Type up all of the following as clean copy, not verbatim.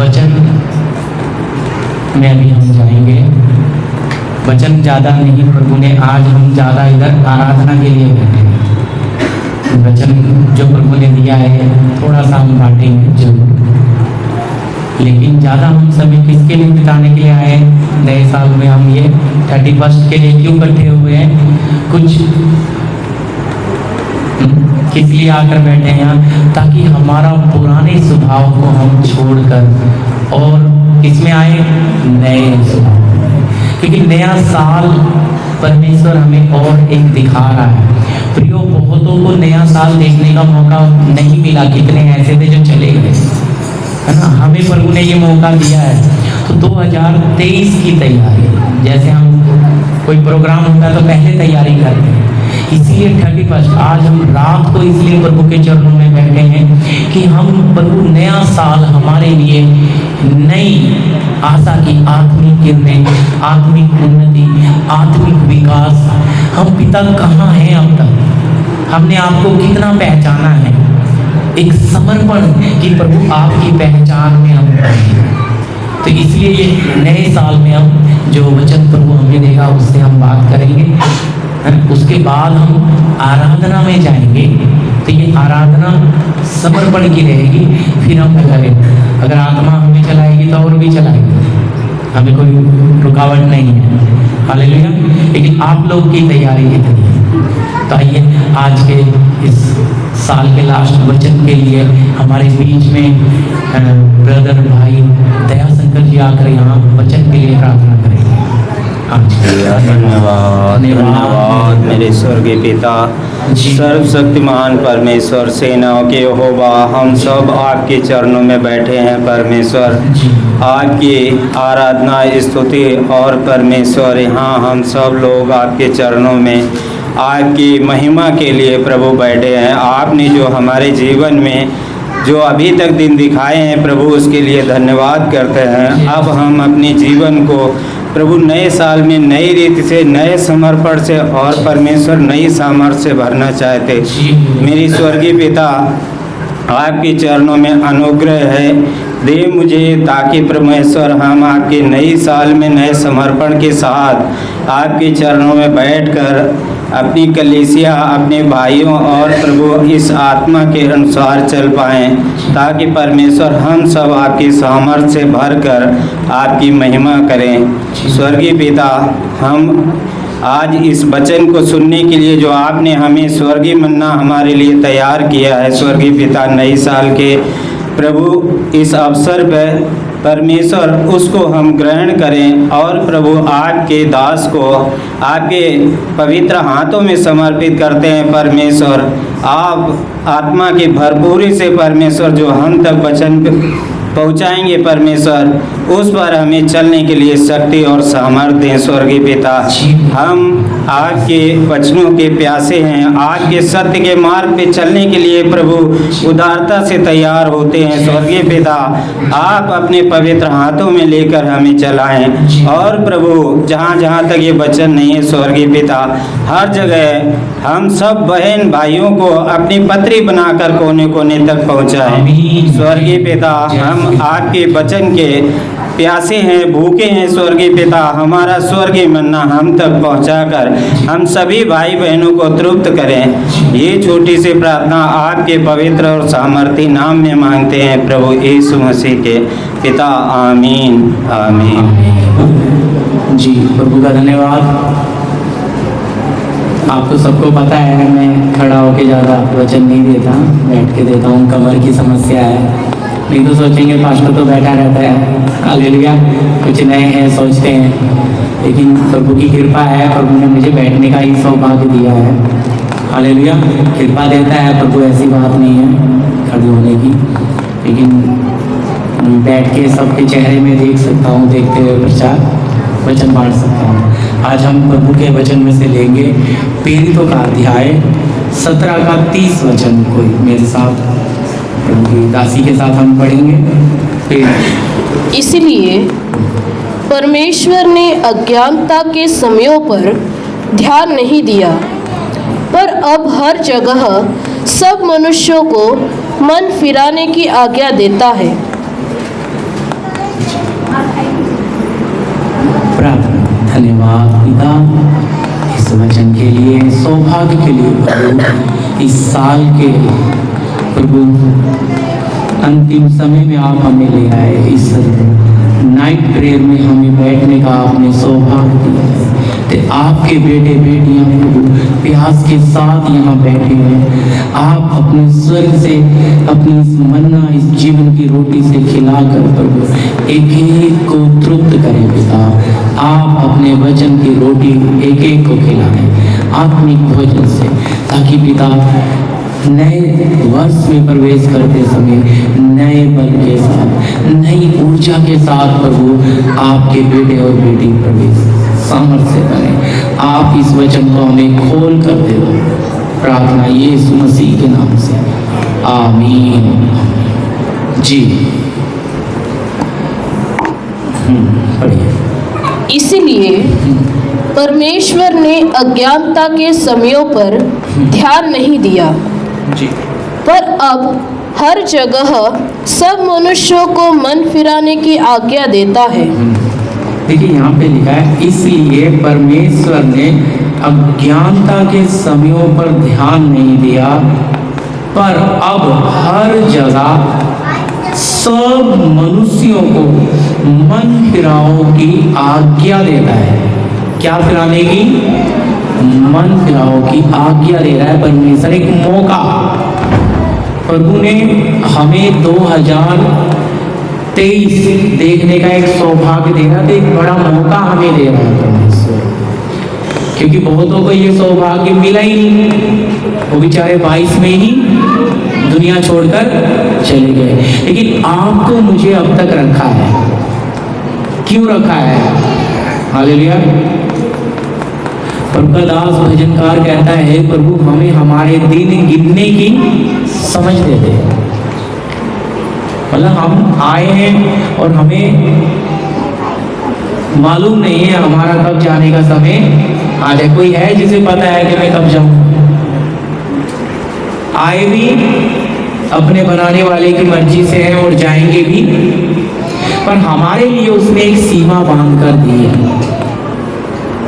वचन में अभी हम जाएंगे। वचन ज़्यादा नहीं, प्रभु ने आज हम ज़्यादा इधर आराधना के लिए बैठे हैं। वचन जो प्रभु ने दिया है थोड़ा सा हम बांटेंगे जरूर, लेकिन ज़्यादा हम समय किसके लिए बिताने के लिए आए हैं? नए साल में हम ये 31 के लिए क्यों इकट्ठे हुए हैं? कुछ किस लिए आकर बैठे हैं यहाँ? ताकि हमारा पुराने स्वभाव को हम छोड़कर और इसमें आए नए स्वभाव, क्योंकि नया साल परमेश्वर हमें और एक दिखा रहा है। प्रियो, बहुतों को नया साल देखने का मौका नहीं मिला, कितने ऐसे थे जो चले गए, है ना। हमें प्रभु ने ये मौका दिया है। तो 2023 की तैयारी, जैसे हम कोई प्रोग्राम होता है तो पहले तैयारी करते हैं, इसीलिए 31 आज हम रात को इसलिए प्रभु के चरणों में बैठे हैं कि हम प्रभु नया साल हमारे लिए नई आशा की आत्मिक किरणें, आत्मिक उन्नति, आत्मिक विकास। हम पिता कहाँ हैं अब तक, हमने आपको कितना पहचाना है, एक समर्पण कि प्रभु आपकी पहचान में हम हैं। तो इसलिए ये नए साल में हम जो वचन प्रभु हमें देगा उससे हम बात करेंगे। उसके बाद हम आराधना में जाएंगे, तो ये आराधना समर्पण की रहेगी। फिर हम करेंगे, अगर आत्मा हमें चलाएगी तो और भी चलाएगी, हमें कोई रुकावट नहीं है। हालेलुया। लेकिन आप लोग की तैयारी कितनी है? तो आइए आज के इस साल के लास्ट वचन के लिए हमारे बीच में ब्रदर भाई दया शंकर जी आकर यहाँ वचन के लिए प्रार्थना करेंगे। धन्यवाद धन्यवाद मेरे स्वर्गीय पिता, सर्वशक्तिमान परमेश्वर, सेनाओं के यहोवा, हम सब आपके चरणों में बैठे हैं परमेश्वर। आपकी आराधना, स्तुति और परमेश्वर यहाँ हम सब लोग आपके चरणों में आपकी महिमा के लिए प्रभु बैठे हैं। आपने जो हमारे जीवन में जो अभी तक दिन दिखाए हैं प्रभु, उसके लिए धन्यवाद करते हैं। अब हम अपने जीवन को प्रभु नए साल में नई रीति से, नए समर्पण से और परमेश्वर नई सामर्थ्य से भरना चाहते। मेरी स्वर्गीय पिता, आपके चरणों में अनुग्रह है, दे मुझे, ताकि परमेश्वर हम आपके नई साल में नए समर्पण के साथ आपके चरणों में बैठकर अपनी कलीसिया, अपने भाइयों और प्रभु इस आत्मा के अनुसार चल पाएँ, ताकि परमेश्वर हम सब आपकी सामर्थ्य से भरकर आपकी महिमा करें। स्वर्गीय पिता, हम आज इस वचन को सुनने के लिए जो आपने हमें स्वर्गीय मन्ना हमारे लिए तैयार किया है स्वर्गीय पिता, नई साल के प्रभु इस अवसर पर परमेश्वर उसको हम ग्रहण करें और प्रभु आपके दास को आपके पवित्र हाथों में समर्पित करते हैं। परमेश्वर, आप आत्मा की भरपूरी से परमेश्वर जो हम तक वचन पहुँचाएंगे परमेश्वर, उस पर हमें चलने के लिए शक्ति और सामर्थ्य दें स्वर्गीय पिता। हम आपके वचनों के प्यासे हैं, आपके सत्य के मार्ग पे चलने के लिए प्रभु उदारता से तैयार होते हैं स्वर्गीय पिता। आप अपने पवित्र हाथों में लेकर हमें चलाएं और प्रभु जहाँ जहाँ तक ये वचन नहीं है स्वर्गीय पिता, हर जगह हम सब बहन भाइयों को अपनी पत्री बनाकर कोने कोने तक पहुँचाएं स्वर्गीय पिता। हम आपके वचन के प्यासे हैं, भूखे हैं स्वर्गीय पिता। हमारा स्वर्गीय मन्ना हम तक पहुंचाकर हम सभी भाई बहनों को तृप्त करें। ये छोटी सी प्रार्थना आपके पवित्र और सामर्थी नाम में मांगते हैं प्रभु यीशु मसीह के पिता। आमीन आमीन। जी, प्रभु का धन्यवाद। आपको सबको पता है मैं खड़ा होके ज़्यादा वचन नहीं देता, बैठ के देता हूँ, कमर की समस्या है। नहीं तो सोचेंगे पास्टर तो बैठा रहता है, हालेलुया, कुछ नए हैं सोचते हैं, लेकिन प्रभु की कृपा है। प्रभु ने मुझे बैठने का ही सौभाग्य दिया है, हालेलुया। कृपा देता है प्रभु, ऐसी बात नहीं है खड़े होने की, लेकिन बैठ के सबके चेहरे में देख सकता हूँ, देखते हुए प्रचार वचन बांट सकता हूँ। आज हम प्रभु के वचन में से लेंगे प्रेरितों का अध्याय 17 का 30 वचन। कोई मेरे साथ प्रभु की दासी के साथ हम पढ़ेंगे। इसलिए परमेश्वर ने अज्ञानता के समयों पर ध्यान नहीं दिया, पर अब हर जगह सब मनुष्यों को मन फिराने की आज्ञा देता है। प्रार्थना। धन्यवाद पिता इस वचन के लिए, सौभाग्य के लिए प्रभु, इस साल के प्रभु अंतिम समय में आप हमें ले आए। इस नाइट प्रेयर में हमें बैठने का आपने सौभाग्य दिया है। तो आपके बेटे बेटियां प्रभु प्यास के साथ यहाँ बैठे हैं। आप अपने स्वर्ग से अपनी इस मन्ना, इस जीवन की रोटी से खिलाकर प्रभु एक एक को तृप्त करें पिता। आप अपने वचन की रोटी एक एक को खिलाएं आत्मिक भोजन से, ताकि पिता नए वर्ष में प्रवेश करते समय नए बल के साथ, नई ऊर्जा के साथ प्रभु आपके बेटे और बेटी प्रवेश सामर्थ्य करें। आप इस वचन को हमें खोल कर दे दो। प्रार्थना यीशु मसीह के नाम से, आमीन। जी पढ़िए। इसलिए परमेश्वर ने अज्ञानता के समयों पर ध्यान नहीं दिया, जी, पर अब हर जगह सब मनुष्यों को मन फिराने की आज्ञा देता है। देखिए यहाँ पे लिखा है, इसलिए परमेश्वर ने अज्ञानता के समयों पर ध्यान नहीं दिया, पर अब हर जगह सब मनुष्यों को मन फिराओ की आज्ञा देता है। क्या फिराने की? मन फिराओ की आज्ञा दे रहा है परमेश्वर। एक मौका प्रभु ने हमें 2023 देखने का एक सौभाग्य दे रहा था, एक बड़ा मौका हमें दे रहा है परमेश्वर। क्योंकि बहुतों को ये सौभाग्य मिला ही नहीं, वो बेचारे 22 में ही दुनिया छोड़कर चले गए। लेकिन आपको मुझे अब तक रखा है। क्यों रखा है? हालेलुया। प्रभु का दास भजनकार कहता है, प्रभु हमें हमारे दिन गिनने की समझ दे दे। मतलब हम आए हैं और हमें मालूम नहीं है हमारा कब जाने का समय आ जाए। कोई है जिसे पता है कि मैं कब जाऊं? आए भी अपने बनाने वाले की मर्जी से हैं और जाएंगे भी, पर हमारे लिए उसने एक सीमा बांध कर दी है।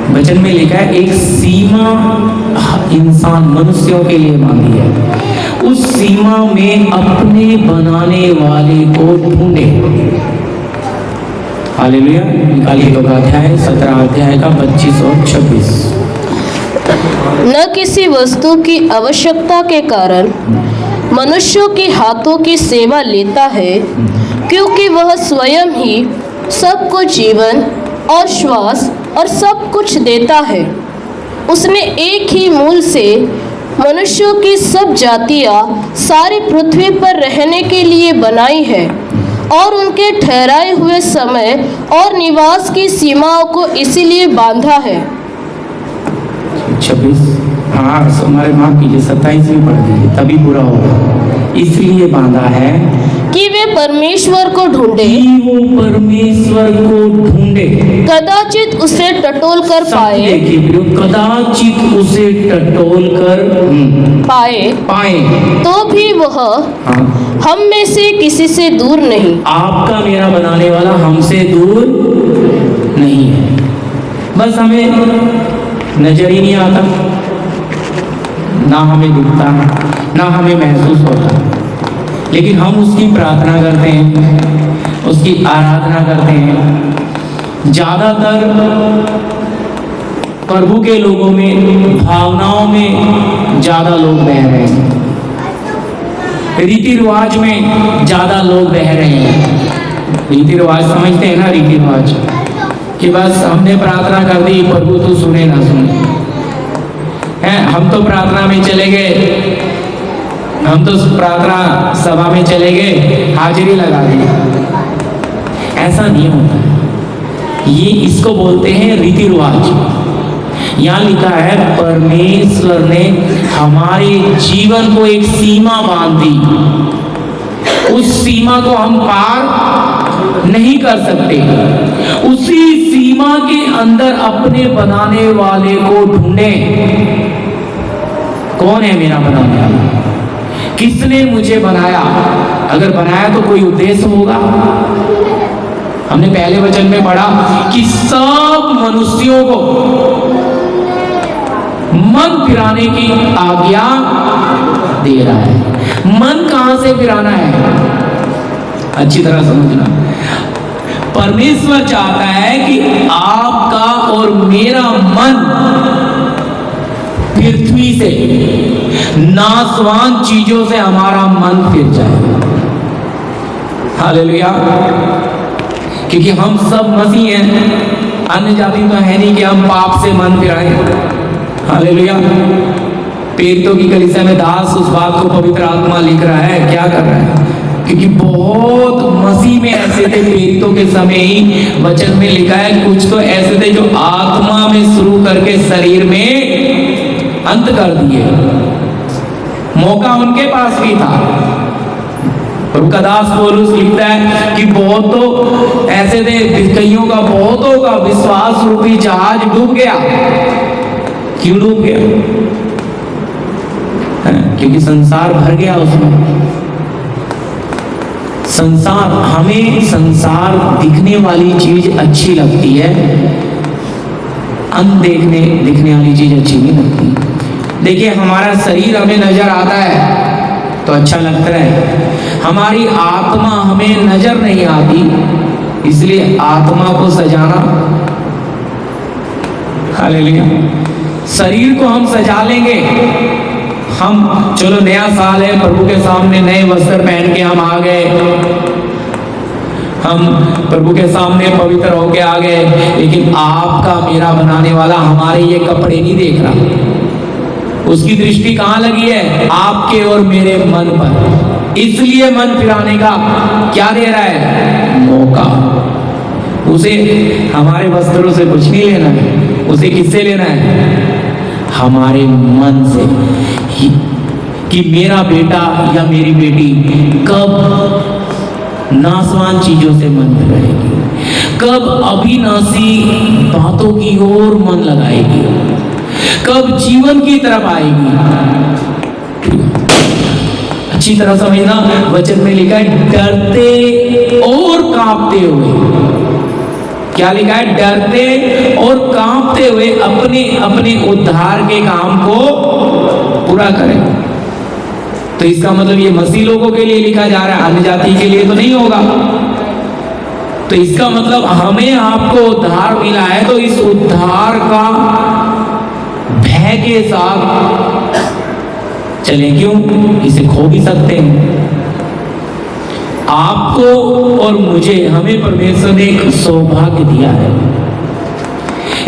वचन में लिखा है एक सीमा इंसान मनुष्यों के लिए बांधी है। उस सीमा में अपने बनाने वाले को ढूंढे। हालेलुया। निकालिए लोग अध्याय 17 अध्याय का 25 और 26। न किसी वस्तु की आवश्यकता के कारण मनुष्यों के हाथों की सेवा लेता है, क्योंकि वह स्वयं ही सबको जीवन और श्वास और सब कुछ देता है। उसने एक ही मूल से मनुष्यों की सब जातियां सारी पृथ्वी पर रहने के लिए बनाई है, और उनके ठहराए हुए समय और निवास की सीमाओं को इसीलिए बांधा है। 26 हाँ हमारे माफ कीजिए, 27 में पढ़ दीजिए तभी पूरा होगा। इसलिए बांधा है कि वे परमेश्वर को ढूंढे, वो परमेश्वर को ढूंढे, कदाचित उसे टटोल कर पाए, देखिए कदाचित उसे टटोल कर पाए, तो भी वह हम में से किसी से दूर नहीं। आपका मेरा बनाने वाला हमसे दूर नहीं है, बस हमें नजर ही नहीं आता, ना हमें दिखता, ना हमें महसूस होता, लेकिन हम उसकी प्रार्थना करते हैं, उसकी आराधना करते हैं। ज़्यादातर प्रभु के लोगों में भावनाओं में ज़्यादा लोग बह रहे हैं, रीति रिवाज में ज़्यादा लोग बह रहे हैं। रीति रिवाज समझते हैं ना, रीति रिवाज कि बस हमने प्रार्थना कर दी, प्रभु तू सुने ना सुने हैं। हम तो प्रार्थना में चले गए, हम तो प्रार्थना सभा में चले गए, हाजिरी लगा दी। ऐसा नहीं होता है, ये इसको बोलते हैं रीति रिवाज। यहाँ लिखा है परमेश्वर ने हमारे जीवन को एक सीमा बांध दी, उस सीमा को हम पार नहीं कर सकते। उसी सीमा के अंदर अपने बनाने वाले को ढूंढे। कौन है मेरा बनाने वाला? किसने मुझे बनाया? अगर बनाया तो कोई उद्देश्य होगा। हमने पहले वचन में पढ़ा कि सब मनुष्यों को मन फिराने की आज्ञा दे रहा है। मन कहां से फिराना है? अच्छी तरह समझना। परमेश्वर चाहता है कि आपका और मेरा मन पृथ्वी से, नाशवान चीजों से हमारा मन फिर जाए। हालेलुया। क्योंकि हम सब मसीह हैं, अन्य जाति तो है नहीं कि हम पाप से मन फिराएं। हालेलुया। पेरितों की कलीसिया में दास उस बात को पवित्र आत्मा लिख रहा है, क्या कर रहा है? क्योंकि बहुत मसीह में ऐसे थे, पेरितों के समय ही वचन में लिखा है, कुछ तो ऐसे थे जो आत्मा में शुरू करके शरीर में अंत कर दिए। मौका उनके पास भी था। प्रभु का दास पौलुस लिखता है कि बहुतों ऐसे थे, कईयों का, बहुतों का विश्वास रूपी जहाज डूब गया। क्यों डूब गया? क्योंकि संसार भर गया उसमें। संसार, हमें संसार दिखने वाली चीज अच्छी लगती है, अनदेखने दिखने वाली चीज अच्छी नहीं लगती। देखिए, हमारा शरीर हमें नजर आता है तो अच्छा लगता है, हमारी आत्मा हमें नजर नहीं आती, इसलिए आत्मा को सजाना। हालेलुया। शरीर को हम सजा लेंगे, हम चलो नया साल है, प्रभु के सामने नए वस्त्र पहन के हम आ गए, हम प्रभु के सामने पवित्र होके आ गए, लेकिन आपका मेरा बनाने वाला हमारे ये कपड़े नहीं देख रहा। उसकी दृष्टि कहां लगी है? आपके और मेरे मन पर। इसलिए मन फिराने का क्या दे रहा है? मौका। उसे हमारे वस्त्रों से कुछ नहीं लेना है, उसे किससे लेना है? हमारे मन से। कि मेरा बेटा या मेरी बेटी कब नाशवान चीजों से मन फिराएगी, कब अविनाशी बातों की ओर मन लगाएगी, कब जीवन की तरफ आएगी। अच्छी तरह समझना, वचन में लिखा है डरते और कांपते हुए। क्या लिखा है? डरते और कांपते हुए अपने अपने उद्धार के काम को पूरा करें। तो इसका मतलब ये मसीह लोगों के लिए लिखा जा रहा है, अन्य जाति के लिए तो नहीं होगा। तो इसका मतलब हमें आपको उद्धार मिला है, तो इस उद्धार का भय के साथ चले। क्यों? इसे खो भी सकते हैं। आपको और मुझे, हमें परमेश्वर ने एक सौभाग्य दिया है,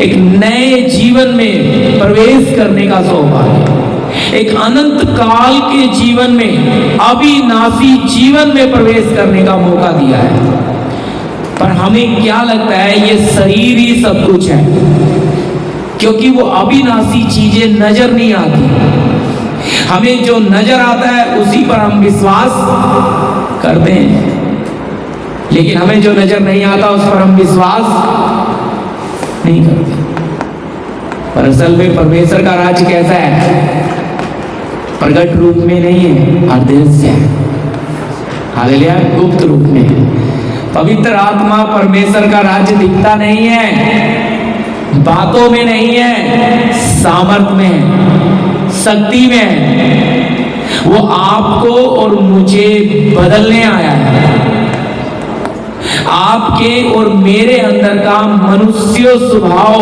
एक नए जीवन में प्रवेश करने का सौभाग्य, एक अनंत काल के जीवन में, अविनाशी जीवन में प्रवेश करने का मौका दिया है। पर हमें क्या लगता है? ये शरीर ही सब कुछ है, क्योंकि वो अविनाशी चीजें नजर नहीं आती। हमें जो नजर आता है उसी पर हम विश्वास करते हैं, लेकिन हमें जो नजर नहीं आता उस पर हम विश्वास नहीं करते। पर असल में परमेश्वर का राज्य कैसा है? प्रकट रूप में नहीं है, अदृश्य है। हालेलुया। गुप्त रूप में है। पवित्र आत्मा परमेश्वर का राज्य दिखता नहीं है, बातों में नहीं है, सामर्थ में है, शक्ति में है। वो आपको और मुझे बदलने आया है, आपके और मेरे अंदर का मनुष्य स्वभाव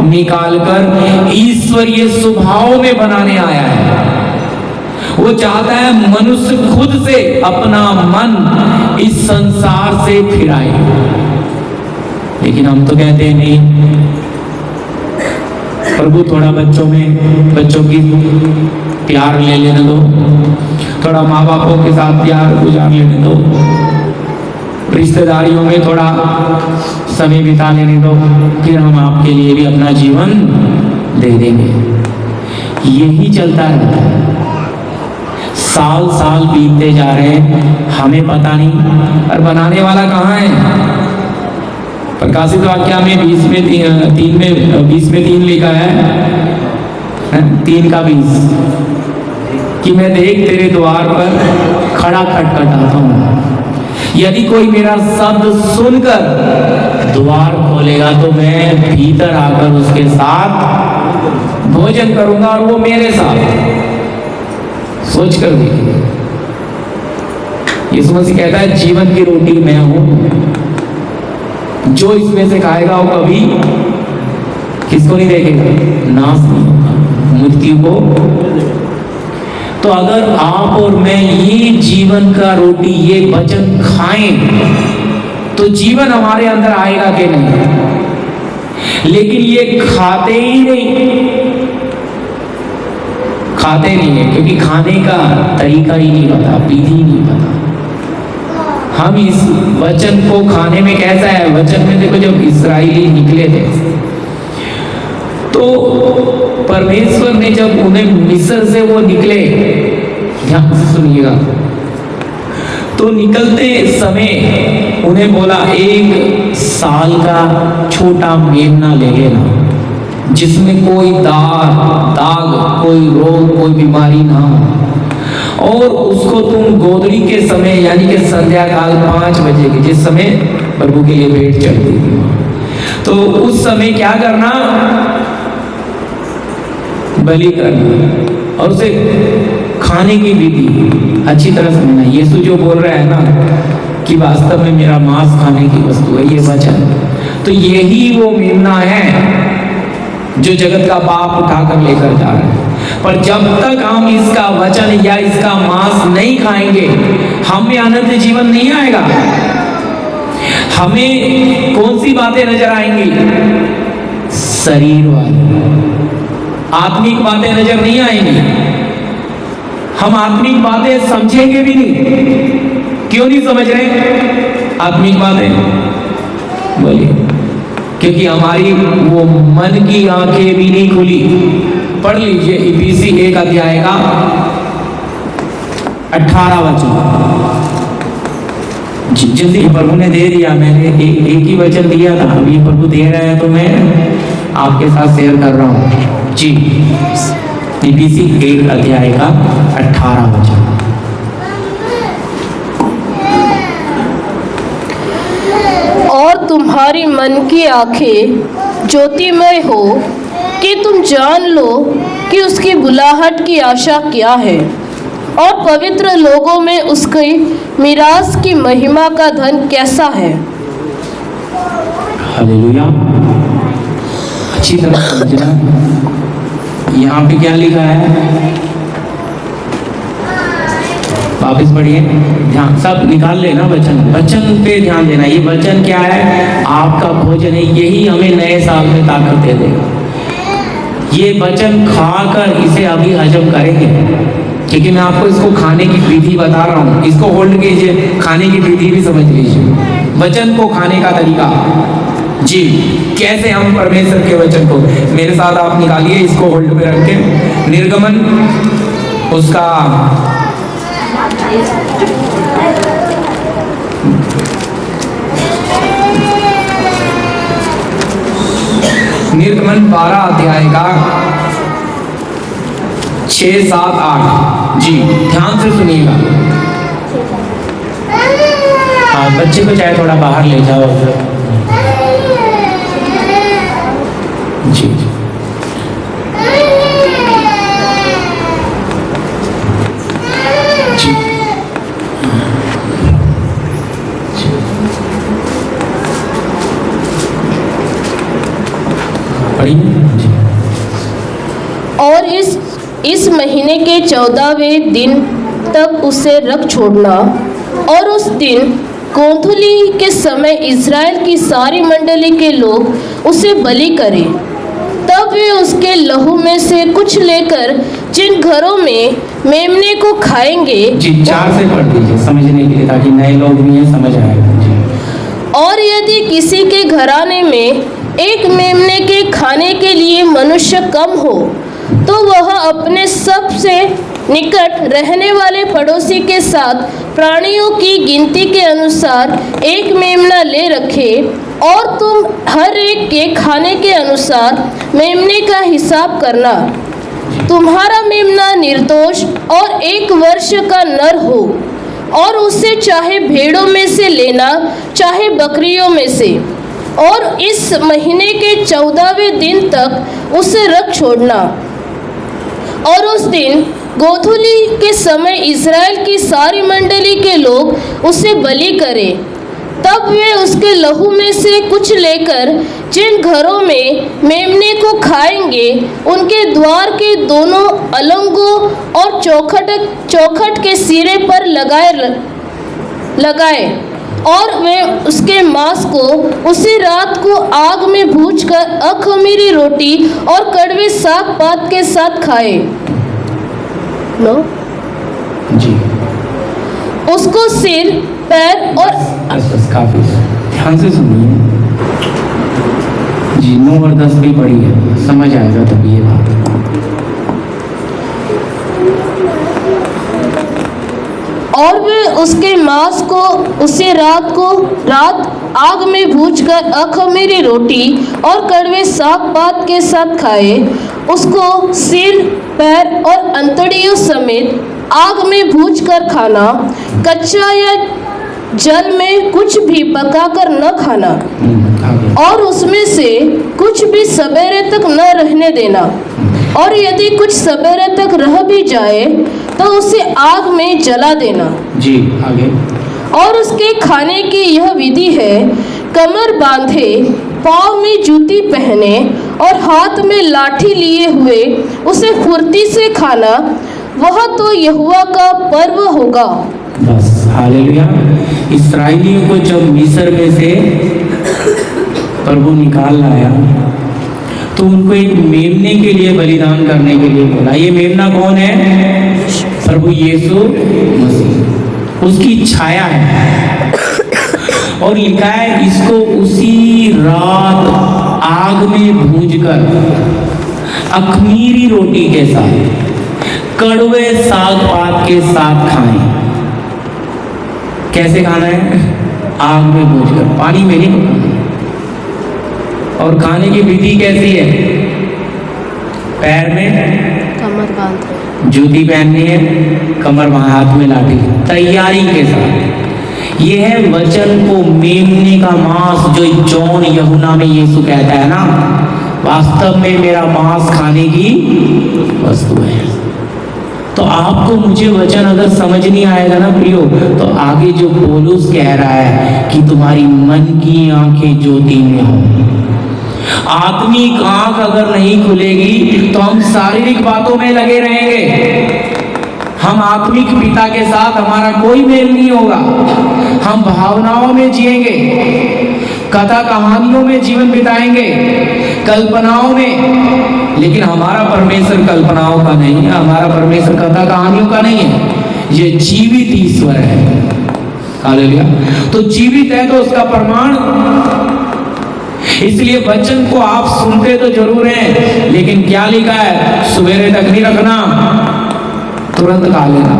निकालकर ईश्वरीय स्वभाव में बनाने आया है। वो चाहता है मनुष्य खुद से अपना मन इस संसार से फिराए, लेकिन हम तो कहते हैं नहीं, प्रभु थोड़ा बच्चों की प्यार ले लेने दो, थोड़ा माँ बापों के साथ प्यार गुजार लेने दो, रिश्तेदारियों में थोड़ा समय बिता लेने दो, फिर हम आपके लिए भी अपना जीवन दे देंगे। यही चलता रहता है। साल साल बीतते जा रहे हैं, हमें पता नहीं, और बनाने वाला कहाँ है? प्रकाशित वाक्य में 20 में 3 लिखा है, 3 का 20, कि मैं देख तेरे द्वार पर खड़ा खटखटाता हूँ। यदि कोई मेरा शब्द सुनकर द्वार खोलेगा तो मैं भीतर आकर उसके साथ भोजन करूंगा और वो मेरे साथ। सोच कर देखिए, यीशु मसीह कहता है जीवन की रोटी मैं हूं, जो इसमें से खाएगा वो कभी किसको नहीं देखेगा, नाश नहीं होगा, मृत्यु को। तो अगर आप और मैं ये जीवन का रोटी, ये वचन खाएं तो जीवन हमारे अंदर आएगा कि नहीं। लेकिन ये खाते ही नहीं है, क्योंकि खाने का तरीका ही नहीं पता, विधि ही नहीं पता। हम इस वचन को खाने में कैसा है, वचन में देखो जब इस्राएली निकले थे तो परमेश्वर ने जब उन्हें मिस्र से वो निकले, ध्यान से सुनिएगा, तो निकलते समय उन्हें बोला 1 साल का छोटा मेमना ले लेना, जिसमें कोई दाग, कोई रोग, कोई बीमारी ना हो, और उसको तुम गोदड़ी के समय यानी कि संध्या काल 5 बजे के, जिस समय प्रभु के लिए भेंट चढ़ती थी, तो उस समय क्या करना, बलि करना और उसे खाने की विधि अच्छी तरह समझना। यीशु जो बोल रहा है ना कि वास्तव में मेरा मांस खाने की वस्तु है, ये वचन, तो यही वो मेमना है जो जगत का पाप उठाकर लेकर जा रहा है। पर जब तक हम इसका वचन या इसका मांस नहीं खाएंगे, हमें अनंत जीवन नहीं आएगा। हमें कौन सी बातें नजर आएंगी, शरीर वाली, आत्मिक बातें नजर नहीं आएंगी। हम आत्मिक बातें समझेंगे भी नहीं। क्यों नहीं समझ रहे आत्मिक बातें, बोलिए, क्योंकि हमारी वो मन की आंखें भी नहीं खुली। पढ़ लीजिए इफिसी 1 अध्याय का 18 वचन। जल्दी, प्रभु ने दे दिया, मैंने एक ही वचन दिया था, अभी प्रभु दे रहे हैं तो मैं आपके साथ शेयर कर रहा हूँ जी। इफिसी 1 अध्याय का 18 वचन। और तुम्हारी मन की आंखें ज्योतिमय हो कि तुम जान लो कि उसकी बुलाहट की आशा क्या है, और पवित्र लोगों में उसकी मिरास की महिमा का धन कैसा है। हालेलुया। अच्छी तरह समझना, यहाँ पे क्या लिखा है, वापस पढ़िए, ध्यान, सब निकाल लेना वचन, वचन पे ध्यान देना। ये वचन क्या है, आपका भोजन है, यही हमें नए साल में ताकत दे देगा। ये वचन खाकर इसे अभी हजम करेंगे, क्योंकि मैं आपको इसको खाने की विधि बता रहा हूँ। इसको होल्ड कीजिए, खाने की विधि भी समझ लीजिए, वचन को खाने का तरीका जी, कैसे हम परमेश्वर के वचन को, मेरे साथ आप निकालिए, इसको होल्ड पे रख के निर्गमन उसका निर्गमन 12 अध्याय का 6, 7, 8 जी, ध्यान से सुनिएगा। हाँ, बच्चे को चाहे थोड़ा बाहर ले जाओ जी। और इस महीने के 14वें दिन तक उसे रख छोड़ना, और उस दिन गोधूली के समय इज़राइल की सारी मंडली के लोग उसे बलि करें। तब वे उसके लहू में से कुछ लेकर जिन घरों में मेमने को खाएंगे, जी 4 से पढ़ दीजिए समझने के लिए, ताकि नए लोग भी हैं, समझ आएगा जी। और यदि किसी के घराने में एक मेमने के खाने के लिए मनुष्य कम हो, तो वह अपने सबसे निकट रहने वाले पड़ोसी के साथ प्राणियों की गिनती के अनुसार एक मेमना ले रखे, और तुम हर एक के खाने के अनुसार मेमने का हिसाब करना। तुम्हारा मेमना निर्दोष और 1 वर्ष का नर हो, और उसे चाहे भेड़ों में से लेना, चाहे बकरियों में से, और इस महीने के 14वें दिन तक उसे रख छोड़ना। और उस दिन गोधूली के समय इज़राइल की सारी मंडली के लोग उसे बलि करें। तब वे उसके लहू में से कुछ लेकर जिन घरों में मेमने को खाएंगे, उनके द्वार के दोनों अलंगों और चौखट के सिरे पर लगाए और वे उसके मांस को उसी रात को आग में भूनकर अख़मीरी रोटी और कड़वे साग पात के साथ खाए। नो जी, उसको सिर, पैर और बस काफी, ध्यान से सुनिए जी। 9 और 10 भी पढ़ी है, समझ आएगा तभी ये बात। और वे उसके मांस को उसे रात आग में भूनकर अख़मीरी रोटी और कड़वे साग पात के साथ खाए। उसको सिर, पैर और अंतड़ियों समेत आग में भूनकर खाना, कच्चा या जल में कुछ भी पकाकर न खाना, और उसमें से कुछ भी सवेरे तक न रहने देना। और यदि कुछ सवेरे तक रह भी जाए तो उसे आग में जला देना। जी, आगे। और उसके खाने की यह विधि है, कमर बांधे, पाँव में जूती पहने और हाथ में लाठी लिए हुए उसे फुर्ती से खाना। वह तो यहोवा का पर्व होगा। बस, हालेलुया। इस्राएलियों को जब मिस्र में से प्रभु निकाल लाया तो उनको एक मेमने के लिए बलिदान करने के लिए बोला। ये मेमना कौन है? प्रभु यीशु मसीह, उसकी छाया है। और लिखा है इसको उसी रात आग में भूनकर अख़मीरी रोटी के साथ, कड़वे साग पात के साथ खाएं। कैसे खाना है? आग में भूनकर, पानी में नहीं। और खाने की विधि कैसी है? पैर में कमर बांधे, जूती पहननी है, कमर हाथ में लाठी, तैयारी के साथ। यह है वचन को मेमने का मांस, जो जॉन यूहन्ना में यीशु कहता है ना, वास्तव में मेरा मांस खाने की वस्तु है। तो आपको मुझे वचन अगर समझ नहीं आएगा ना प्रियो, तो आगे जो पौलुस कह रहा है कि तुम्हारी मन की आंखें ज्योति में हो। आत्मिक आंख अगर नहीं खुलेगी तो हम शारीरिक बातों में लगे रहेंगे। हम आत्मिक पिता के साथ हमारा कोई मेल नहीं होगा। हम भावनाओं में जिएंगे, कथा कहानियों में जीवन बिताएंगे, कल्पनाओं में। लेकिन हमारा परमेश्वर कल्पनाओं का नहीं है, हमारा परमेश्वर कथा कहानियों का नहीं है। ये जीवित ईश्वर है। हालेलुया। तो जीवित है तो उसका प्रमाण, इसलिए वचन को आप सुनते तो जरूर हैं, लेकिन क्या लिखा है? सवेरे तक नहीं रखना, तुरंत खा लेना,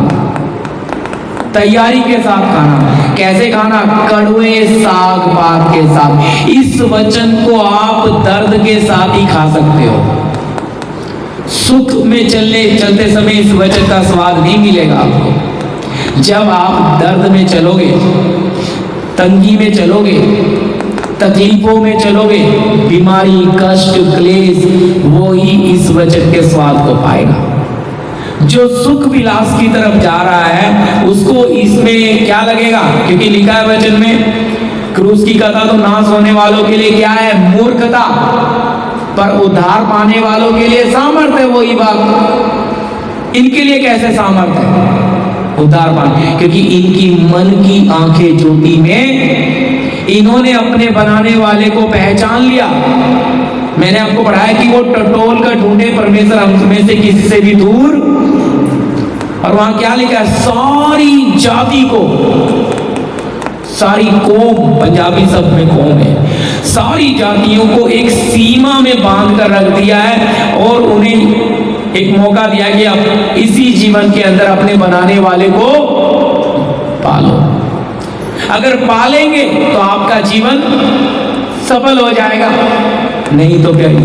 तैयारी के साथ खाना। कैसे खाना? कड़वे साग पात के साथ। इस वचन को आप दर्द के साथ ही खा सकते हो। सुख में चलते समय इस वचन का स्वाद नहीं मिलेगा आपको। जब आप दर्द में चलोगे, तंगी में चलोगे, तकलीफों में चलोगे, बीमारी, कष्ट, क्लेश, वो ही इस वचन के स्वाद को पाएगा। जो सुख विलास की तरफ जा रहा है उसको इसमें क्या लगेगा? क्योंकि लिखा है वचन में, क्रूस की कथा तो नाश होने वालों के लिए क्या है? मूर्खता, पर उद्धार पाने वालों के लिए सामर्थ्य है। वही बात, इनके लिए कैसे सामर्थ्य है? उद्धार पाने, क्योंकि इनकी मन की आंखें ज्योति में, इन्होंने अपने बनाने वाले को पहचान लिया। मैंने आपको पढ़ाया कि वो टटोल कर ढूंढे परमेश्वर हम में से किसी से भी दूर। और वहां क्या लिखा है? सारी जाति को, सारी कौम, पंजाबी शब्द में कौम है, सारी जातियों को एक सीमा में बांध कर रख दिया है और उन्हें एक मौका दिया कि आप इसी जीवन के अंदर अपने बनाने वाले को पालो। अगर पालेंगे तो आपका जीवन सफल हो जाएगा, नहीं तो फिर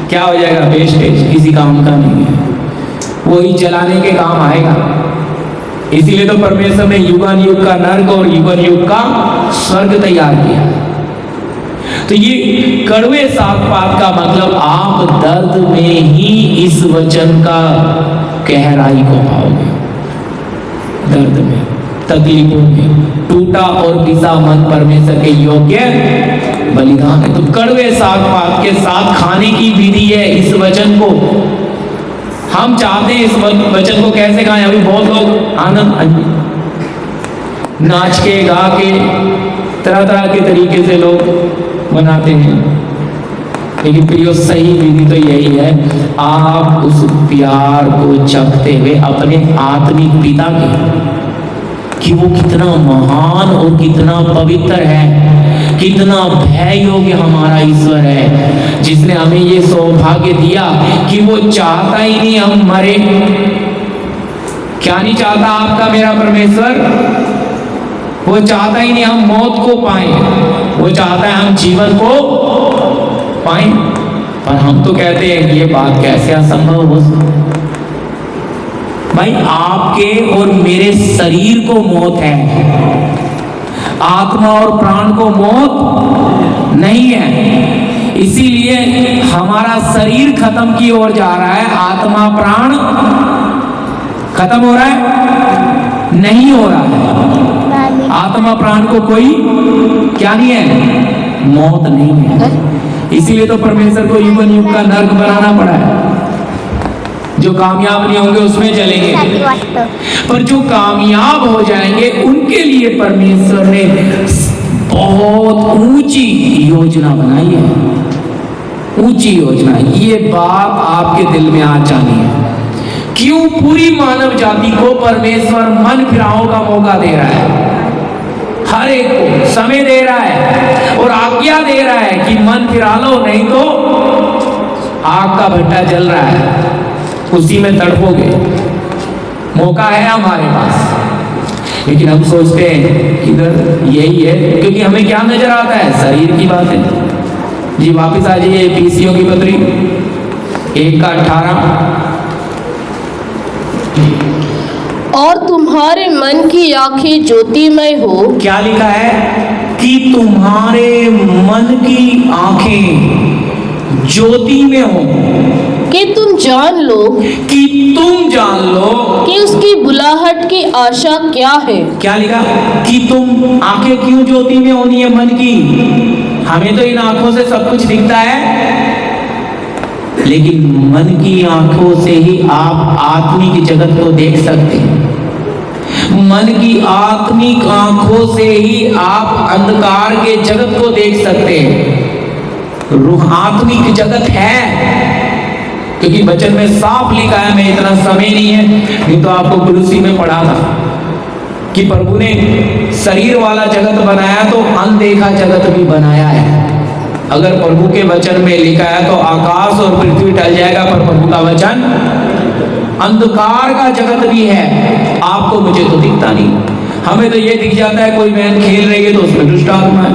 क्या हो जाएगा? वेस्टेज, किसी काम का नहीं है, वही जलाने के काम आएगा। इसीलिए तो परमेश्वर ने युगान युग का नर्क और युगान युग का स्वर्ग तैयार किया। तो ये कड़वे सात पात का मतलब आप दर्द में ही इस वचन का गहराई को पाओगे। दर्द में, तकलीफों में, टूटा और पिसा मन परमेश्वर के योग्य बलिदान है। तो कड़वे सात पात के साथ खाने की विधि है इस वचन को। हम चाहते हैं इस वचन को कैसे खाएं। अभी बहुत लोग आनंद नाच के गा के तरह तरह के तरीके से लोग बनाते हैं, लेकिन प्रियो सही विधि तो यही है, आप उस प्यार को चखते हुए अपने आत्मिक पिता के, कि वो कितना महान और कितना पवित्र है, कितना भय योग्य हमारा ईश्वर है, जिसने हमें ये सौभाग्य दिया कि वो चाहता ही नहीं हम मरे। क्या नहीं चाहता आपका मेरा परमेश्वर? वो चाहता ही नहीं हम मौत को पाएं, वो चाहता है हम जीवन को पाएं। पर हम तो कहते हैं कि ये बात कैसे असंभव हो सकती। भाई आपके और मेरे शरीर को मौत है, आत्मा और प्राण को मौत नहीं है। इसीलिए हमारा शरीर खत्म की ओर जा रहा है, आत्मा प्राण खत्म हो रहा है? नहीं हो रहा है। आत्मा प्राण को कोई क्या नहीं है? मौत नहीं है। इसीलिए तो परमेश्वर को युगन युग का नर्क बनाना पड़ा है। जो कामयाब नहीं होंगे उसमें चलेंगे, पर जो कामयाब हो जाएंगे उनके लिए परमेश्वर ने बहुत ऊंची योजना बनाई है। ऊंची योजना। ये बात आपके दिल में आज जानी है। क्यों पूरी मानव जाति को परमेश्वर मन फिराव का मौका दे रहा है, हर एक को समय दे रहा है और आज्ञा दे रहा है कि मन फिरा लो, नहीं तो आग का भट्टा जल रहा है, उसी में तड़पोगे। मौका है हमारे पास, लेकिन हम सोचते हैं कि इधर यही है, क्योंकि हमें क्या नजर आता है? शरीर की बात है। जी वापिस आ जाइए पीसियों की पत्री 1:18। और तुम्हारे मन की आंखें ज्योतिमय हो। क्या लिखा है? कि तुम्हारे मन की आंखें ज्योति में हो, कि तुम जान लो, कि तुम जान लो कि उसकी बुलाहट की आशा क्या है। क्या लिखा? कि तुम आंखें क्यों ज्योति में होनी है मन की? हमें तो इन आंखों से सब कुछ दिखता है, लेकिन मन की आंखों से ही आप आत्मिक जगत को देख सकते हैं। मन की आत्मिक आंखों से ही आप अंधकार के जगत को देख सकते हैं। रूह आत्मिक जगत है, क्योंकि वचन में साफ लिखा है। मैं इतना समय नहीं है, नहीं तो आपको कुलुसी में पढ़ा था कि प्रभु ने शरीर वाला जगत बनाया तो अनदेखा जगत भी बनाया है। अगर प्रभु के वचन में लिखा है तो आकाश और पृथ्वी टल जाएगा, पर प्रभु का वचन अंधकार का जगत भी है। आपको मुझे तो दिखता नहीं। हमें तो ये दिख जाता है कोई बहन खेल रही है तो उसमें दुष्ट आत्मा है।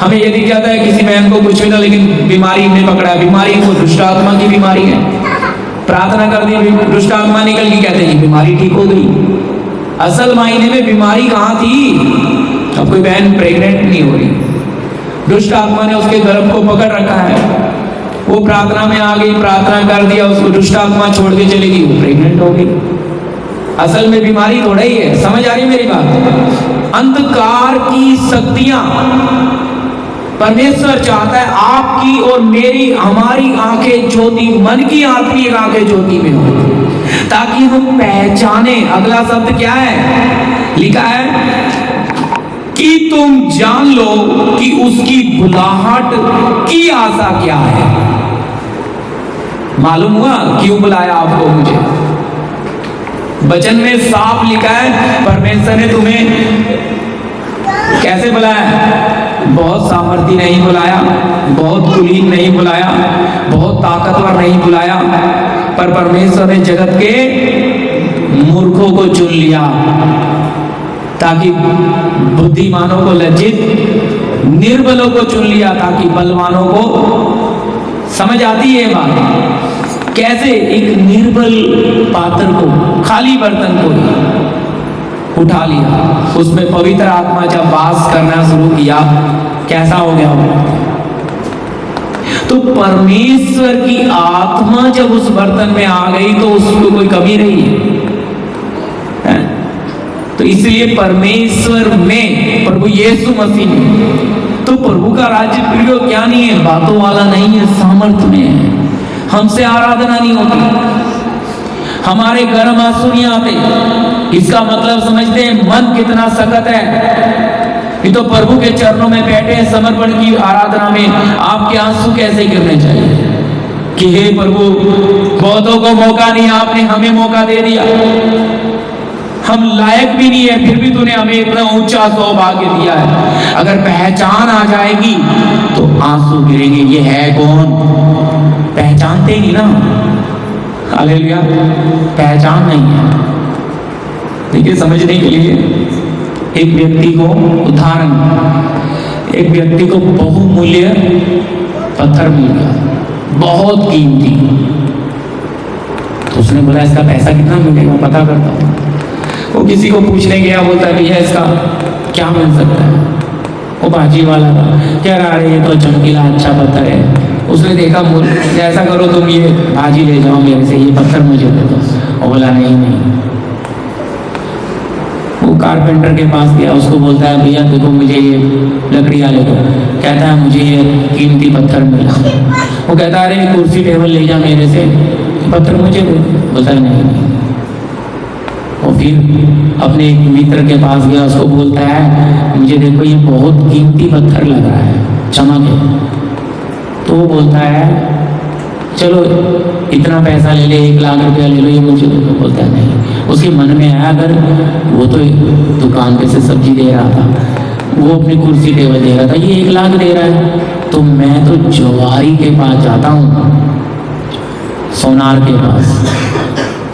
हमें ये दिख जाता है किसी बहन को कुछ मिला लेकिन बीमारी में पकड़ा है, बीमारी वो दुष्ट आत्मा की बीमारी है। प्रार्थना कर दी, दुष्ट आत्मा निकल गई, कहते हैं बीमारी ठीक हो गई। असल मायने में बीमारी कहाँ थी? अब कोई बहन प्रेग्नेंट नहीं हो रही, दुष्ट आत्मा ने उसके गर्भ को पकड़ रखा है। वो प्रार्थना में आ गई, प्रार्थना कर दिया, उसको दुष्ट आत्मा छोड़ के चली गई, वो प्रेग्नेंट हो गई। असल में बीमारी थोड़ा ही है। समझ आ रही मेरी बात? अंधकार की शक्तियां परमेश्वर चाहता है आपकी और मेरी, हमारी आंखें ज्योति, मन की आत्मिक आंखें ज्योति में हो, ताकि हम पहचाने। अगला शब्द क्या है? लिखा है कि तुम जान लो कि उसकी बुलाहट की आशा क्या है। मालूम हुआ क्यों बुलाया आपको मुझे? वचन में साफ लिखा है परमेश्वर ने तुम्हें कैसे बुलाया? बहुत सामर्थी नहीं बुलाया, बहुत कुलीन नहीं बुलाया, बहुत ताकतवर नहीं बुलाया, पर परमेश्वर ने जगत के मूर्खों को चुन लिया ताकि बुद्धिमानों को लज्जित, निर्बलों को चुन लिया ताकि बलवानों को। समझ आती है बात? कैसे एक निर्बल पात्र को, खाली बर्तन को उठा लिया, उसमें पवित्र आत्मा जब वास करना शुरू किया, कैसा हो गया वो? तो परमेश्वर की आत्मा जब उस बर्तन में आ गई तो उसको कोई कमी नहीं है। तो इसलिए परमेश्वर में, प्रभु यीशु मसीह में, तो प्रभु का राज्य प्रियो क्या नहीं है, बातों वाला नहीं है, सामर्थ में है। हमसे आराधना नहीं होती, हमारे गर्म आंसू नहीं आते। इसका मतलब समझते हैं मन कितना सख्त है। ये तो प्रभु के चरणों में बैठे हैं, समर्पण की आराधना में आपके आंसू कैसे गिरने चाहिए कि हे प्रभु, बहुतों को मौका नहीं, आपने हमें मौका दे दिया, हम लायक भी नहीं है, फिर भी तूने हमें इतना ऊंचा सौभाग्य दिया है। अगर पहचान आ जाएगी तो आंसू गिरेंगे, ये है कौन, पहचानते नहीं ना। हालेलुया, पहचान नहीं है। देखिए, समझने के लिए एक व्यक्ति को, उदाहरण, एक व्यक्ति को बहुमूल्य पत्थर मिल गया, बहुत कीमती। तो उसने बोला इसका पैसा कितना मिलेगा, पता करता हूँ। वो किसी को पूछने गया, बोलता है भैया इसका क्या मिल सकता है। वो भाजी वाला था, कह रहा है ये तो चमकीला अच्छा पत्थर है। उसने देखा, ऐसा करो तुम ये भाजी ले जाओ मेरे से, ये पत्थर मुझे दे दो। वो बोला नहीं। वो कारपेंटर के पास गया, उसको बोलता है भैया देखो मुझे ये लकड़ियाँ ले दो। कहता है मुझे ये कीमती पत्थर मिला। वो कहता है अरे कुर्सी टेबल ले जा मेरे से, पत्थर मुझे दे। बोलता है नहीं। और फिर अपने एक मित्र के पास गया, उसको बोलता है मुझे देखो ये बहुत कीमती पत्थर लग रहा है, चमक है। तो वो बोलता है चलो इतना पैसा ले ले, 1 लाख रुपया ले लो, ये मुझे दे दो। बोलता है नहीं। उसके मन में आया, अगर वो तो दुकान पे से सब्जी दे रहा था, वो अपनी कुर्सी टेबल दे रहा था, ये 1 लाख दे रहा है, तो मैं तो जवारी के पास जाता हूँ, सोनार के पास,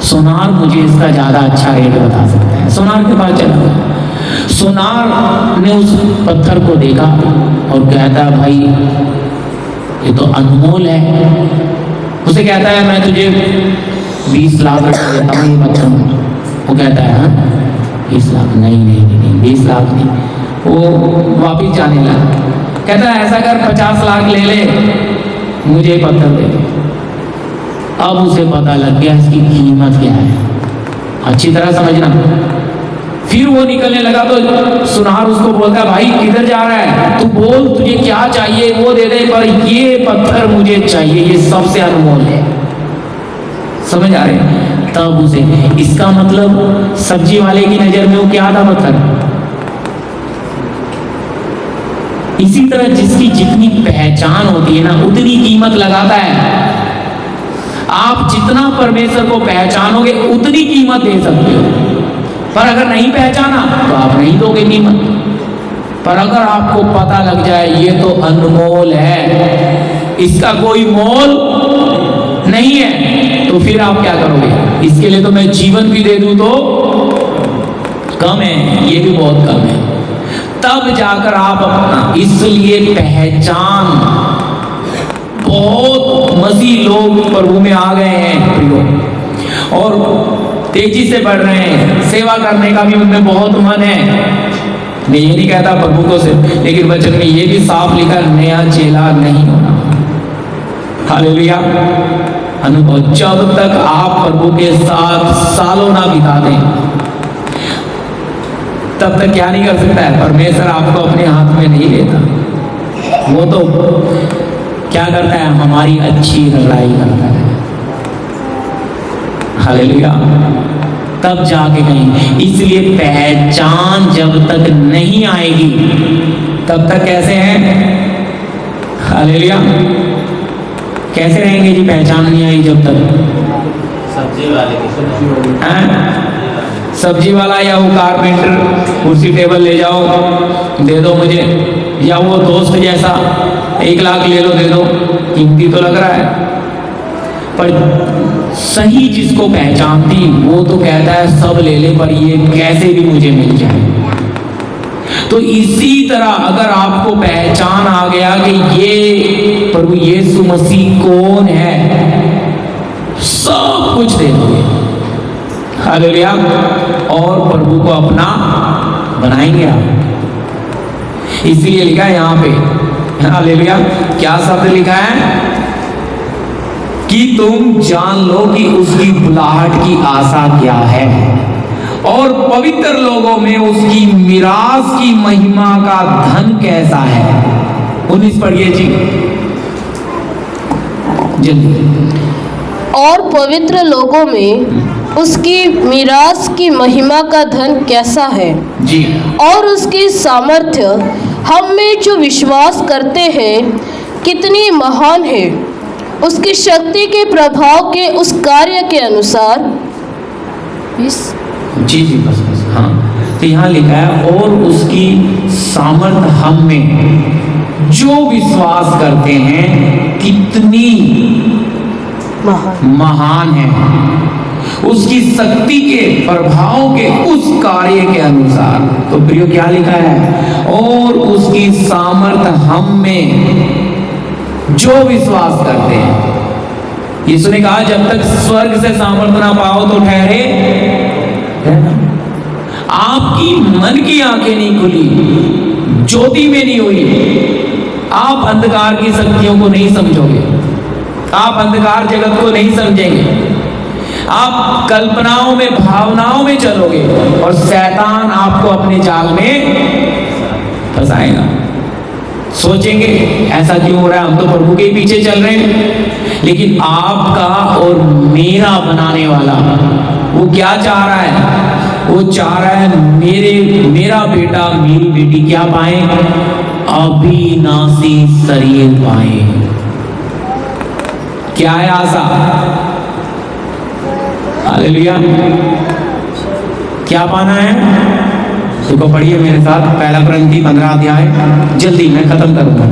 सोनार मुझे इसका ज़्यादा अच्छा रेट बता सकता है। सोनार के पास चला गया। सोनार ने उस पत्थर को देखा और कहता भाई ये तो अनमोल है। उसे कहता है मैं तुझे 20 लाख रुपये देता हूँ ये पत्थर। वो कहता है 20 लाख नहीं 20 लाख नहीं। वो वापिस जाने लगा, कहता है ऐसा कर 50 लाख ले ले, मुझे पत्थर दे दे। अब उसे पता लग गया इसकी कीमत क्या है, अच्छी तरह समझना। फिर वो निकलने लगा तो सुनार उसको बोलता भाई किधर जा रहा है, तू बोल तुझे क्या चाहिए वो दे दे, पर ये पत्थर मुझे चाहिए, ये सबसे अनमोल है। समझ आ रहे? तब उसे, इसका मतलब सब्जी वाले की नजर में वो क्या था, पत्थर। इसी तरह जिसकी जितनी पहचान होती है ना, उतनी कीमत लगाता है। आप जितना परमेश्वर को पहचानोगे उतनी कीमत दे सकते हो, पर अगर नहीं पहचाना तो आप नहीं दोगे कीमत। पर अगर आपको पता लग जाए ये तो अनमोल है, इसका कोई मोल नहीं है, तो फिर आप क्या करोगे, इसके लिए तो मैं जीवन भी दे दूं तो कम है, ये भी बहुत कम है। तब जाकर आप अपना, इसलिए पहचान, बहुत मसीह लोग प्रभु में आ गए हैं प्रियो, और तेजी से बढ़ रहे हैं, सेवा करने का भी उनमें बहुत मन है। मैं ये नहीं कहता प्रभु को से, लेकिन वचन में ये भी साफ लिखा, नया चेला नहीं होना। हालेलुया। अनुभव, जब तक आप प्रभु के साथ सालों ना बिता दें, तब तक क्या नहीं कर सकता है, परमेश्वर आपको अपने हाथ में नहीं लेता। वो तो क्या करता है, हमारी अच्छी लड़ाई करता है। हालेलुया। तब जाके कहीं, इसलिए पहचान जब तक नहीं आएगी तब तक कैसे हैं, हालेलुया, कैसे रहेंगे जी, पहचान नहीं आई जब तक। सब्जी वाले सब्जी वाला या वो कारपेंटर, कुर्सी टेबल ले जाओ दे दो मुझे, या वो दोस्त जैसा 1 लाख ले लो दे दो, कीमती तो लग रहा है। पर सही जिसको पहचानती वो तो कहता है सब ले ले, पर ये कैसे भी मुझे मिल जाए। तो इसी तरह अगर आपको पहचान आ गया कि ये प्रभु यीशु मसीह कौन है, सब कुछ दे दोगे। हालेलुया। और प्रभु को अपना बनाएंगे आप। इसलिए लिखा है यहाँ पे, हालेलुया, क्या शब्द लिखा है कि तुम जान लो कि उसकी बुलाहट की आशा क्या है और पवित्र लोगों में उसकी मिरास की महिमा का धन कैसा है। 19 पढ़िए जी जल्दी। और पवित्र लोगों में उसकी मिरास की महिमा का धन कैसा है जी, और उसकी सामर्थ्य हम में जो विश्वास करते हैं कितनी महान है, उसकी शक्ति के प्रभाव के उस कार्य के अनुसार। जी जी बस बस हाँ। तो यहाँ लिखा है और उसकी सामर्थ हम में जो विश्वास करते हैं कितनी महान है, उसकी शक्ति के प्रभाव के उस कार्य के अनुसार। तो प्रियो क्या लिखा है, और उसकी सामर्थ हम में जो विश्वास करते हैं। यीशु ने कहा जब तक स्वर्ग से सामर्थ ना पाओ तो ठहरे रहना। आपकी मन की आंखें नहीं खुली, ज्योति में नहीं हुई, आप अंधकार की शक्तियों को नहीं समझोगे, आप अंधकार जगत को नहीं समझेंगे, आप कल्पनाओं में भावनाओं में चलोगे और शैतान आपको अपने जाल में फंसाएगा। सोचेंगे ऐसा क्यों हो रहा है, हम तो प्रभु के ही पीछे चल रहे हैं। लेकिन आपका और मेरा बनाने वाला वो क्या चाह रहा है, वो चाह रहा है मेरा बेटा मेरी बेटी क्या पाए, अविनाशी शरीर पाए। क्या है आशा, हालेलुया, क्या पाना है। देखो पढ़िए मेरे साथ, पहला कुरिन्थी 15 अध्याय, जल्दी मैं खत्म करूंगा।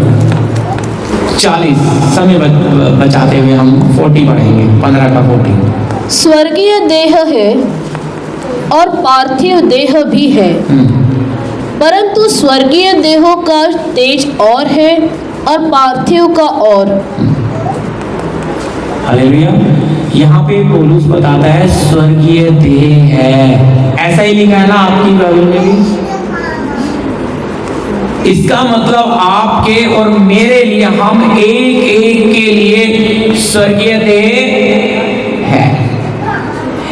40 समय बचाते हुए हम 40 पढ़ेंगे, 15 का 40। स्वर्गीय देह है और पार्थिव देह भी है, परंतु स्वर्गीय देहों का तेज और है और पार्थिव का और। हालेलुया। यहाँ पे पौलुस बताता है स्वर्गीय देह है, ऐसा ही लिखा है ना आपकी बाइबल में भी। इसका मतलब आपके और मेरे लिए, हम एक एक के लिए स्वर्गीय देह है।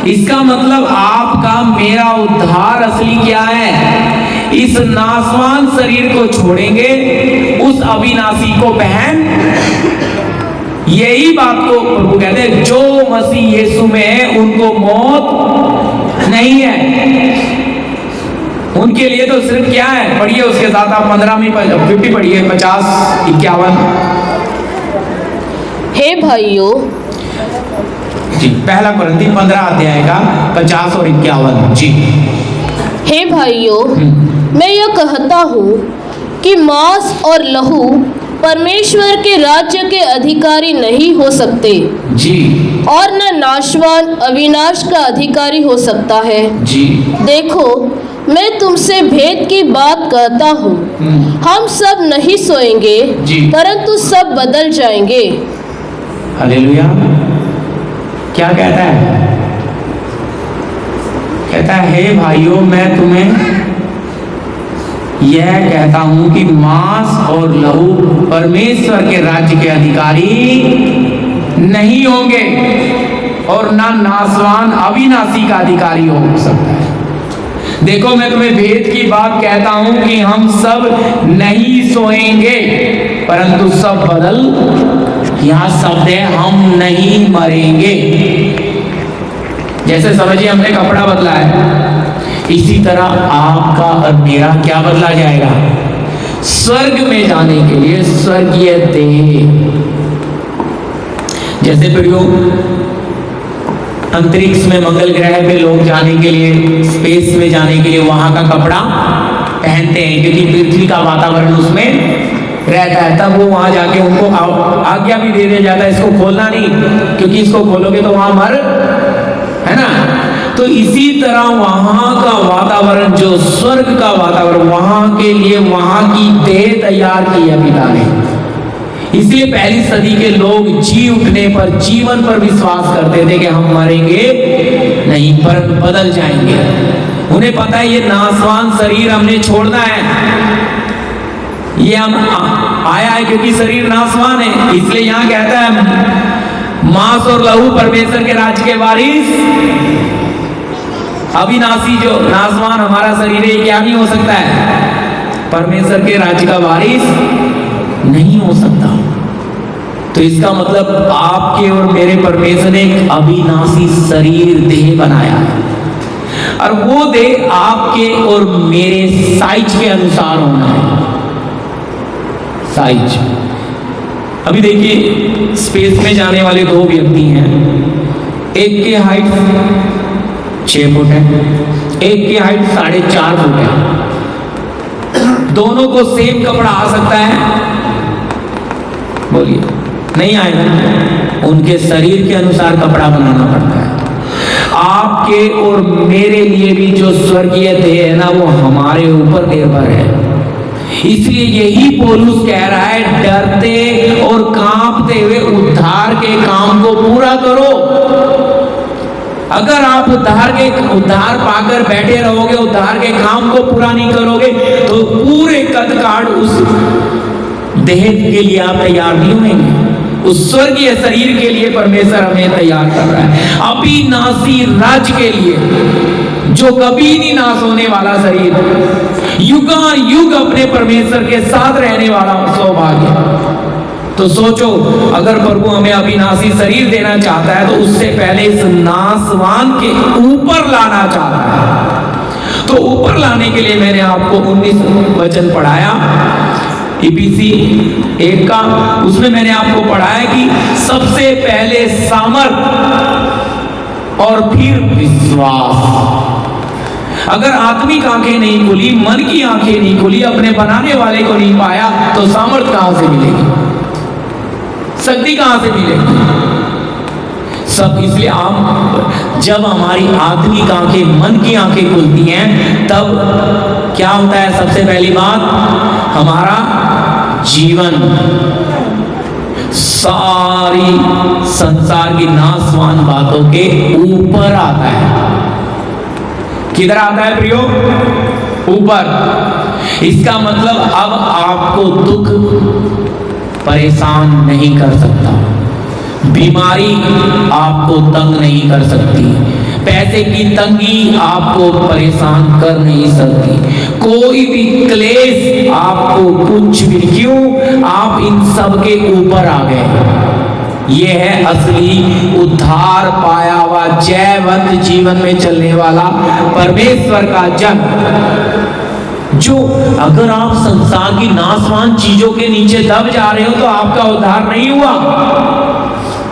इसका मतलब आपका मेरा उद्धार असली क्या है, इस नासवान शरीर को छोड़ेंगे, उस अविनाशी को पहन। यही बात को प्रभु कहते हैं, जो मसीह यीशु में है उनको मौत नहीं है। उनके लिए तो सिर्फ क्या है, पढ़िए उसके साथ आप 15 में 50 पढ़िए, 50 51। हे भाइयों जी, पहला कुरिन्थी 15 अध्याय का 50 और 51 जी। हे भाइयों, मैं यह कहता हूँ कि मांस और लहू परमेश्वर के राज्य के अधिकारी नहीं हो सकते जी, और न नाशवान अविनाश का अधिकारी हो सकता है जी। देखो मैं तुमसे भेद की बात कहता हूँ, हम सब नहीं सोएंगे जी, परंतु सब बदल जाएंगे। हालेलुया। क्या कहता है, कहता है हे भाइयों मैं तुम्हें यह कहता हूं कि मांस और लहू परमेश्वर के राज्य के अधिकारी नहीं होंगे और ना नासवान अविनाशी का अधिकारी हो सकता है। देखो मैं तुम्हें भेद की बात कहता हूं कि हम सब नहीं सोएंगे परंतु सब बदल, यहां शब्द है हम नहीं मरेंगे। जैसे समझिए हमने कपड़ा बदला है, इसी तरह आपका और मेरा क्या बदला जाएगा, स्वर्ग में जाने के लिए स्वर्गीय देह। जैसे प्रियो अंतरिक्ष में मंगल ग्रह पे लोग जाने के लिए, स्पेस में जाने के लिए वहां का कपड़ा पहनते हैं क्योंकि पृथ्वी का वातावरण उसमें रहता है। तब वो वहां जाके उनको आज्ञा भी दे दिया जाता है इसको खोलना नहीं, क्योंकि इसको खोलोगे तो वहां मर, है ना। तो इसी तरह वहां का वातावरण, जो स्वर्ग का वातावरण, वहां के लिए वहां की देह तैयार की है पिता ने। इसलिए पहली सदी के लोग जी उठने पर, जीवन पर विश्वास करते थे कि हम मरेंगे नहीं पर बदल जाएंगे। उन्हें पता है ये नासवान शरीर हमने छोड़ना है, ये हम आया है क्योंकि शरीर नासवान है। इसलिए यहाँ कहता है मांस और लहू परमेश्वर के राज्य के वारिस, अविनाशी जो नासवान हमारा शरीर है, क्या नहीं हो सकता है? परमेश्वर के राज्य का वारिस नहीं हो सकता। तो इसका मतलब आपके और मेरे परमेश्वर ने एक अविनाशी शरीर देह बनाया है, और वो देह आपके और मेरे साइज के अनुसार होना है। साइज, अभी देखिए स्पेस में जाने वाले दो व्यक्ति हैं, एक की हाइट 6 फुट है, एक की हाइट 4.5 फुट है। दोनों को सेम कपड़ा आ सकता है? बोलिए, नहीं आएगा। उनके शरीर के अनुसार कपड़ा बनाना पड़ता है। आपके और मेरे लिए भी जो स्वर्गीय देह है ना, वो हमारे ऊपर निर्भर है। इसलिए यही पौलुस कह रहा है, डरते और कांपते हुए उद्धार के काम को पूरा करो। अगर आप उद्धार पाकर बैठे रहोगे, उद्धार के काम को पूरा नहीं करोगे, तो पूरे कद काट उस देह के लिए आप तैयार नहीं होंगे। उस स्वर्गीय शरीर के लिए परमेश्वर हमें तैयार कर रहा है, अविनाशी राज्य के लिए, जो कभी नहीं नाश होने वाला शरीर, युगानुयुग अपने परमेश्वर के साथ रहने वाला सौभाग्य। तो सोचो, अगर प्रभु हमें अविनाशी शरीर देना चाहता है, तो उससे पहले इस नासवान के ऊपर लाना चाहता है। तो ऊपर लाने के लिए मैंने आपको 19 वचन पढ़ाया, इफिसी 1 का। उसमें मैंने आपको पढ़ाया कि सबसे पहले सामर्थ और फिर विश्वास। अगर आत्मिक आंखें नहीं खुली, मन की आंखें नहीं खुली, अपने बनाने वाले को नहीं पाया, तो सामर्थ कहां से मिलेगी? शक्ति कहां से मिलेगी? सब इसलिए जब हमारी आत्मिक आंखें, मन की आंखें खुलती हैं, तब क्या होता है? सबसे पहली बात, हमारा जीवन सारी संसार की नासवान बातों के ऊपर आता है। किधर आता है प्रियो? ऊपर। इसका मतलब अब आपको दुख परेशान नहीं कर सकता, बीमारी आपको तंग नहीं कर सकती, पैसे की तंगी आपको परेशान कर नहीं सकती, कोई भी क्लेश आपको कुछ भी, क्यों? आप इन सब के ऊपर आ गए। ये है असली उद्धार पाया हुआ जयवंत जीवन में चलने वाला परमेश्वर का जन। जो अगर आप संसार की नासवान चीजों के नीचे दब जा रहे हो, तो आपका उद्धार नहीं हुआ।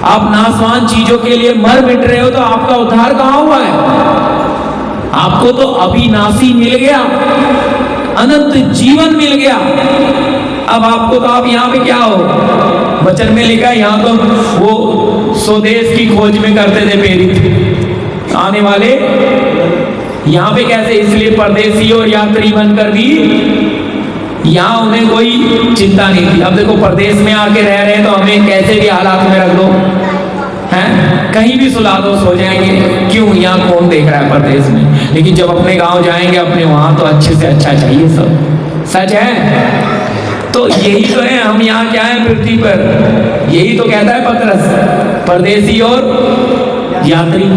आप नासवान चीजों के लिए मर मिट रहे हो, तो आपका उद्धार कहां हुआ है? आपको तो अविनाशी मिल गया, अनंत जीवन मिल गया। अब आपको तो, आप यहाँ पे क्या हो? वचन में लिखा है, यहाँ तो वो स्वदेश की खोज में करते थे प्रेरित, आने वाले यहाँ पे कैसे? इसलिए परदेसी और यात्री बनकर भी यहाँ उन्हें कोई चिंता नहीं थी। अब देखो, परदेश में आके रह रहे हैं, तो हमें कैसे भी हालात में रख दो, हैं? कहीं भी सुला दो, सो जाएंगे। क्यों? यहाँ कौन देख रहा है परदेश में? लेकिन जब अपने गांव जाएंगे, अपने वहां, तो अच्छे से अच्छा चाहिए सब। सच है। तो यही तो है, हम यहाँ क्या है पृथ्वी पर? यही तो कहता है पतरस, परदेसी और यात्री।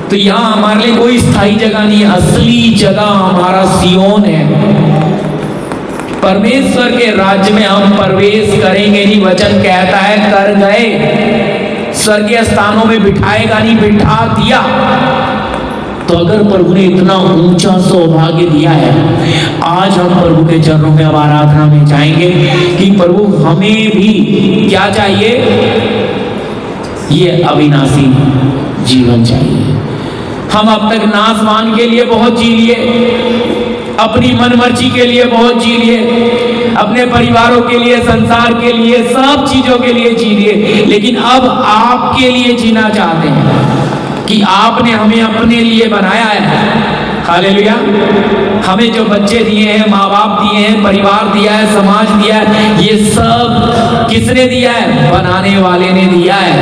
तो यहाँ हमारे लिए कोई स्थायी जगह नहीं है, असली जगह हमारा सियोन है। परमेश्वर के राज्य में हम प्रवेश करेंगे नहीं, वचन कहता है कर गए। स्वर्गीय स्थानों में बिठाएगा नहीं, बिठा दिया। तो अगर प्रभु ने इतना ऊंचा सौभाग्य दिया है, आज हम प्रभु के चरणों में अब आराधना में जाएंगे कि प्रभु हमें भी क्या चाहिए? ये अविनाशी जीवन चाहिए। हम अब तक नासवान के लिए बहुत जी लिए, अपनी मनमर्जी के लिए बहुत जी लिए, अपने परिवारों के लिए, संसार के लिए, सब चीजों के लिए जी लिए, लेकिन अब आपके लिए जीना चाहते हैं कि आपने हमें अपने लिए बनाया है। हालेलुया। हमें जो बच्चे दिए हैं, माँ बाप दिए हैं, परिवार दिया है, समाज दिया है, ये सब किसने दिया है? बनाने वाले ने दिया है।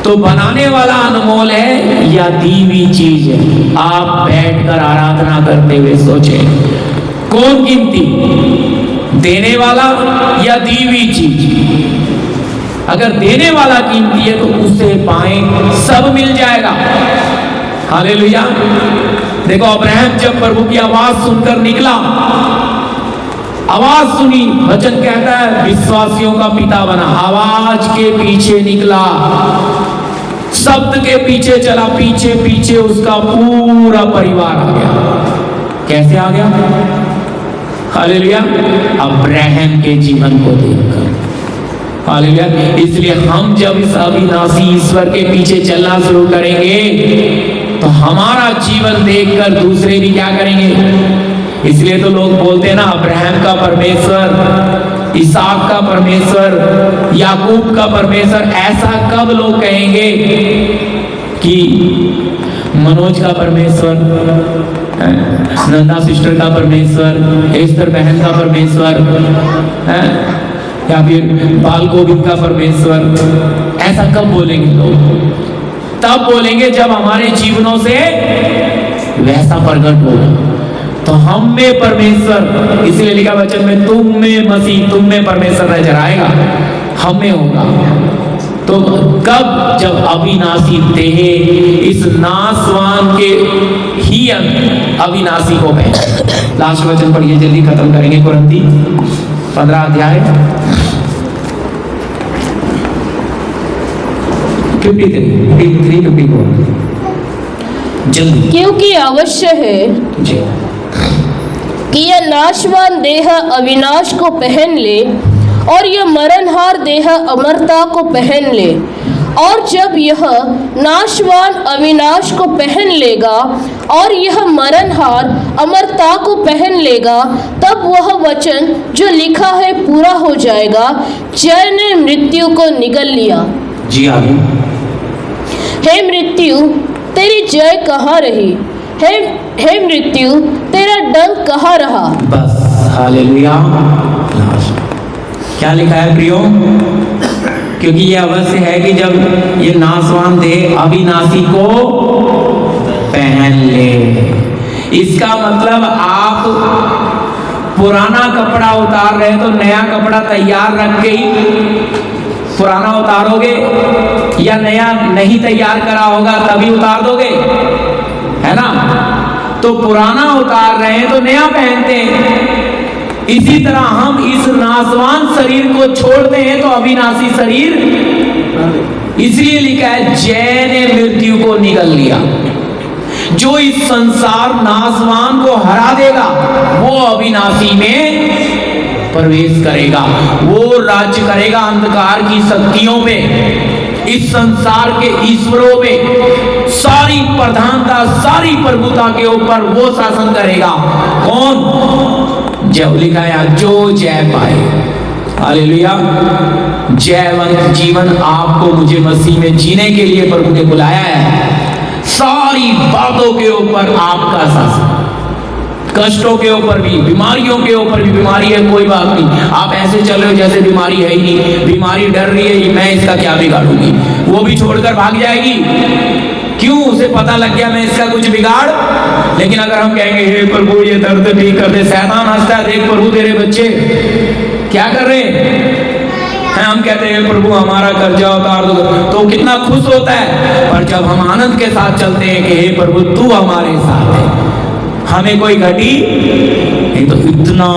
तो बनाने वाला अनमोल है या दी हुई चीज है? आप बैठकर आराधना करते हुए सोचें, कौन कीमती, देने वाला या दी हुई चीज? अगर देने वाला कीमती है तो उसे पाएं, सब मिल जाएगा। हालेलुया। देखो अब्राहम जब प्रभु की आवाज सुनकर निकला, आवाज सुनी, वचन कहता है विश्वासियों का पिता बना। आवाज के पीछे निकला, शब्द के पीछे चला, पीछे पीछे उसका पूरा परिवार आ गया। कैसे आ गया? हालेलुया। अब्राहम के जीवन को देखकर। हालेलुया। इसलिए हम जब इस अविनाशी ईश्वर के पीछे चलना शुरू करेंगे तो हमारा जीवन देखकर दूसरे भी क्या करेंगे? इसलिए तो लोग बोलते हैं ना, अब्राहम का परमेश्वर, इसहाक का परमेश्वर, याकूब का परमेश्वर। ऐसा कब लोग कहेंगे कि मनोज का परमेश्वर, नंदा सिस्टर का परमेश्वर, एस्तर बहन का परमेश्वर, या फिर बाल गोविंद का परमेश्वर? ऐसा कब बोलेंगे लोग? तब बोलेंगे जब हमारे जीवनों से वैसा प्रकट होगा। तो हम में परमेश्वर, इसलिए लिखा वचन में, तुम में मसीह, तुम में परमेश्वर नजर आएगा, हम में होगा। तो कब? जब अविनाशी देह इस नासवान के ही अविनाशी को पहने। लास्ट वचन पढ़िए, जल्दी खत्म करेंगे। कुरिन्थी 15 अध्याय 53-54 जल्दी, क्योंकि अवश्य है जी, कि यह नाशवान देह अविनाश को पहन ले और यह मरणहार देह अमरता को पहन ले। और जब यह नाशवान अविनाश को पहन लेगा और यह मरणहार अमरता को पहन लेगा, तब वह वचन जो लिखा है पूरा हो जाएगा, जय ने मृत्यु को निगल लिया। जी आगे। हे मृत्यु, तेरी जय कहाँ रही? हे मृत्यु, तेरा डंक कहाँ रहा? बस। हालेलुया। क्या लिखा है प्रियो? क्योंकि ये अवश्य है कि जब ये नासवान देह अविनाशी को पहन ले, इसका मतलब आप पुराना कपड़ा उतार रहे तो नया कपड़ा तैयार रख के ही पुराना उतारोगे, या नया नहीं तैयार करा होगा तभी उतार दोगे, है ना? तो पुराना उतार रहे हैं तो नया पहनते हैं। इसी तरह हम इस नासवान शरीर को छोड़ते हैं तो अविनाशी शरीर, इसलिए लिखा है जय ने मृत्यु को निगल लिया। जो इस संसार नासवान को हरा देगा वो अविनाशी में प्रवेश करेगा, वो राज्य करेगा अंधकार की शक्तियों पे, इस संसार के ईश्वरों पे, सारी प्रधानता, सारी प्रभुता के ऊपर वो शासन करेगा। कौन? जय लिखा है जो जय पाए। हालेलुया। जयवंत जीवन आपको मुझे मसीह में जीने के लिए प्रभु ने बुलाया है। सारी बातों के ऊपर आपका शासन, कष्टों के ऊपर भी, बीमारियों के ऊपर भी। बीमारी है कोई बात नहीं, आप ऐसे चल रहे हो जैसे बीमारी है ही नहीं। बीमारी डर रही है, मैं इसका क्या बिगाड़ूंगी, वो भी छोड़कर भाग जाएगी। क्यों? उसे पता लग गया मैं इसका कुछ बिगाड़। लेकिन अगर हम कहेंगे हे प्रभु ये दर्द ठीक कर दे, शैतान हंसता है, देख प्रभु तेरे बच्चे क्या कर रहे हैं, हम कहते हैं प्रभु हमारा कर्जा उतार दो, तो कितना खुश होता है। पर जब हम आनंद के साथ चलते हैं कि हे प्रभु तू हमारे साथ है, हमें कोई घटी नहीं, तो इतना।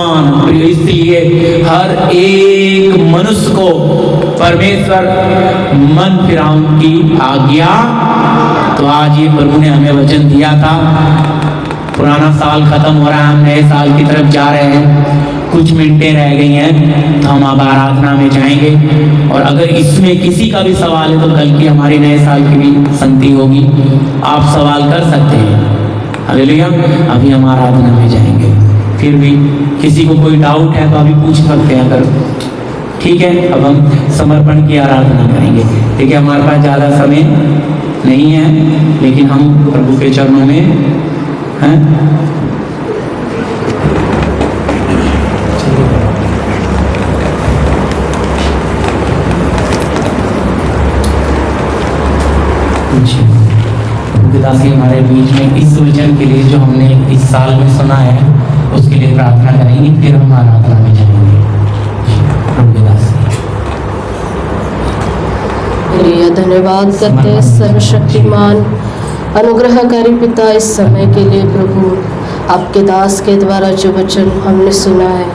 इसलिए हर एक मनुष्य को परमेश्वर मन फिराउन की आज्ञा। तो आज ये प्रभु ने हमें वचन दिया था, पुराना साल खत्म हो रहा है, हम नए साल की तरफ जा रहे हैं, कुछ मिनटें रह गई हैं, तो हम अब आराधना में जाएंगे। और अगर इसमें किसी का भी सवाल है तो कल की हमारी नए साल की भी संगति होगी, आप सवाल कर सकते हैं। हालेलुया। अभी हम आराधना में जाएंगे, फिर भी किसी को कोई डाउट है तो अभी पूछ सकते हैं अगर, ठीक है। अब हम समर्पण की आराधना करेंगे। ठीक है, हमारे पास ज़्यादा समय नहीं है, लेकिन हम प्रभु के चरणों में हैं। जी पिताश्री हमारे बीच में इस वचन के लिए जो हमने इस साल में सुना है उसके लिए प्रार्थना करेंगे, फिर हम आराधना में जाएंगे। प्रभु पिताश्री चलिए धन्यवाद करते हैं सर्वशक्तिमान अनुग्रहकारी पिता इस समय के लिए। प्रभु आपके दास के द्वारा जो वचन हमने सुना है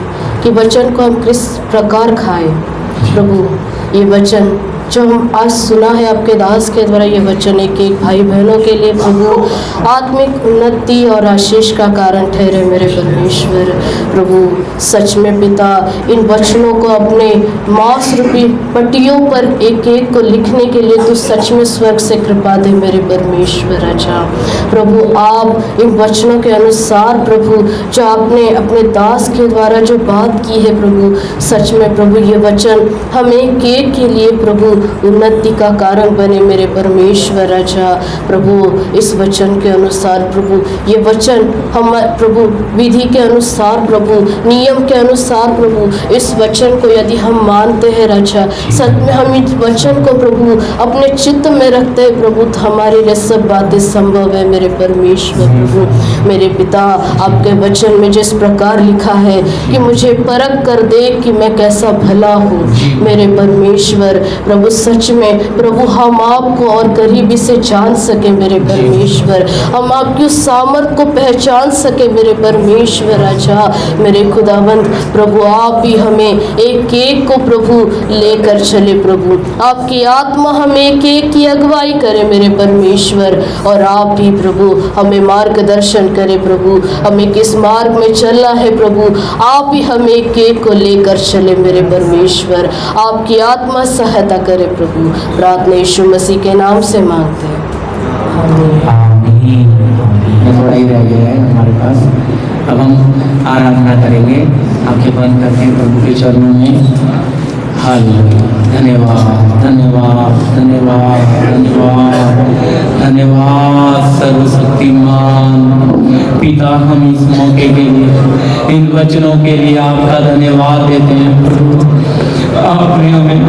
कि वचन को हम किस प्रकार खाएं। प्रभु ये वचन जो हम आज सुना है आपके दास के द्वारा, ये वचन एक एक भाई बहनों के लिए प्रभु आत्मिक उन्नति और आशीष का कारण ठहरे मेरे परमेश्वर। प्रभु सच में पिता इन वचनों को अपने मांस रूपी पट्टियों पर एक एक को लिखने के लिए तो सच में स्वर्ग से कृपा दे मेरे परमेश्वर। अच्छा प्रभु आप इन वचनों के अनुसार प्रभु जो आपने अपने दास के द्वारा जो बात की है प्रभु, सच में प्रभु ये वचन हम एक एक के लिए प्रभु उन्नति का कारण बने मेरे परमेश्वर। अच्छा प्रभु इस वचन के अनुसार प्रभु ये वचन हम प्रभु विधि के अनुसार प्रभु नियम के अनुसार प्रभु इस वचन को यदि हम मानते हैं राजा, सच में हम इस वचन को प्रभु अपने चित्त में रखते हैं प्रभु, तो हमारे लिए सब बातें संभव है मेरे परमेश्वर। प्रभु मेरे पिता आपके वचन में जिस प्रकार लिखा है कि मुझे परख कर देख कि मैं कैसा भला हूँ मेरे परमेश्वर। प्रभु सच में प्रभु हम आपको और करीबी से जान सके मेरे परमेश्वर, हम आपकी उस सामर्थ को पहचान सके मेरे परमेश्वर। अच्छा मेरे खुदावंद प्रभु आप भी हमें एक एक को प्रभु लेकर चले प्रभु, आपकी आत्मा हमें एक एक की अगुवाई करे मेरे परमेश्वर, और आप भी प्रभु हमें मार्गदर्शन करे प्रभु, हमें किस मार्ग में चलना है प्रभु आप भी हमें एक एक को लेकर चले मेरे परमेश्वर। आपकी आत्मा सहायता करे प्रभु, प्रार्थना यीशु मसीह के नाम से मांगते हैं आमीन। थोड़ा ही रह गया है हमारे पास, अब हम आराधना करेंगे। आंखें बंद करते हैं प्रभु के चरणों में। हालेलुया। धन्यवाद धन्यवाद धन्यवाद धन्यवाद धन्यवाद सर्वशक्तिमान पिता, हम इस मौके के लिए इन वचनों के लिए आपका धन्यवाद देते हैं प्रभु। आपने हमें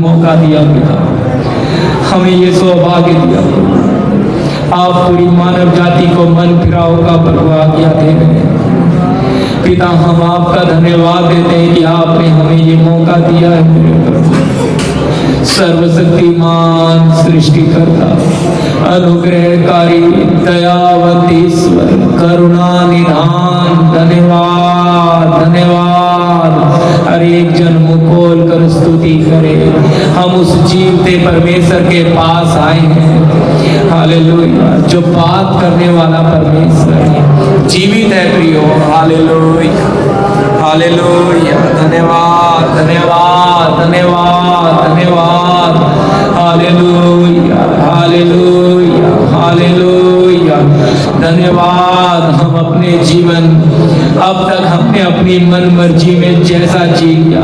मौका दिया पिता, हमें ये सौभाग्य दिया प्रभु, आप पूरी मानव जाति को मन फिराव का परवाह दे रहे पिता। हम आपका धन्यवाद देते हैं कि आपने हमें ये मौका दिया है मेरे प्रभु। सर्वशक्तिमान सृष्टिकर्ता अनुग्रहकारी दयावंत ईश्वर करुणा निधान धन्यवाद धन्यवाद। हर एक जन मुँह खोल कर स्तुति करे, हम उस जीवते परमेश्वर के पास आए हैं। हालेलुया, जो बात करने वाला परमेश्वर जीवित है प्रियो। हालेलुया हालेलुया, धन्यवाद धन्यवाद धन्यवाद धन्यवाद। हालेलुया हालेलुया हालेलुया, धन्यवाद। हम अपने जीवन अब तक हमने अपनी मन मर्जी में जैसा जी लिया,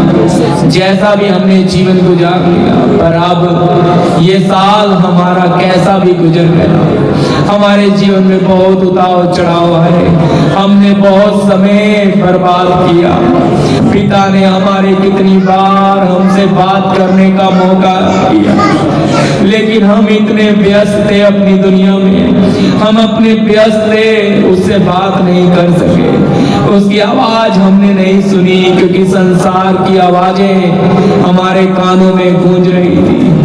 जैसा भी हमने जीवन गुजार लिया, पर अब ये साल हमारा कैसा भी गुजर गया, हमारे जीवन में बहुत उतार चढ़ाव है, हमने बहुत समय बर्बाद किया। पिता ने हमारे कितनी बार हमसे बात करने का मौका दिया, लेकिन हम इतने व्यस्त थे अपनी दुनिया में, हम अपने व्यस्त थे, उससे बात नहीं कर सके, उसकी आवाज हमने नहीं सुनी, क्योंकि संसार की आवाजें हमारे कानों में गूंज रही थी।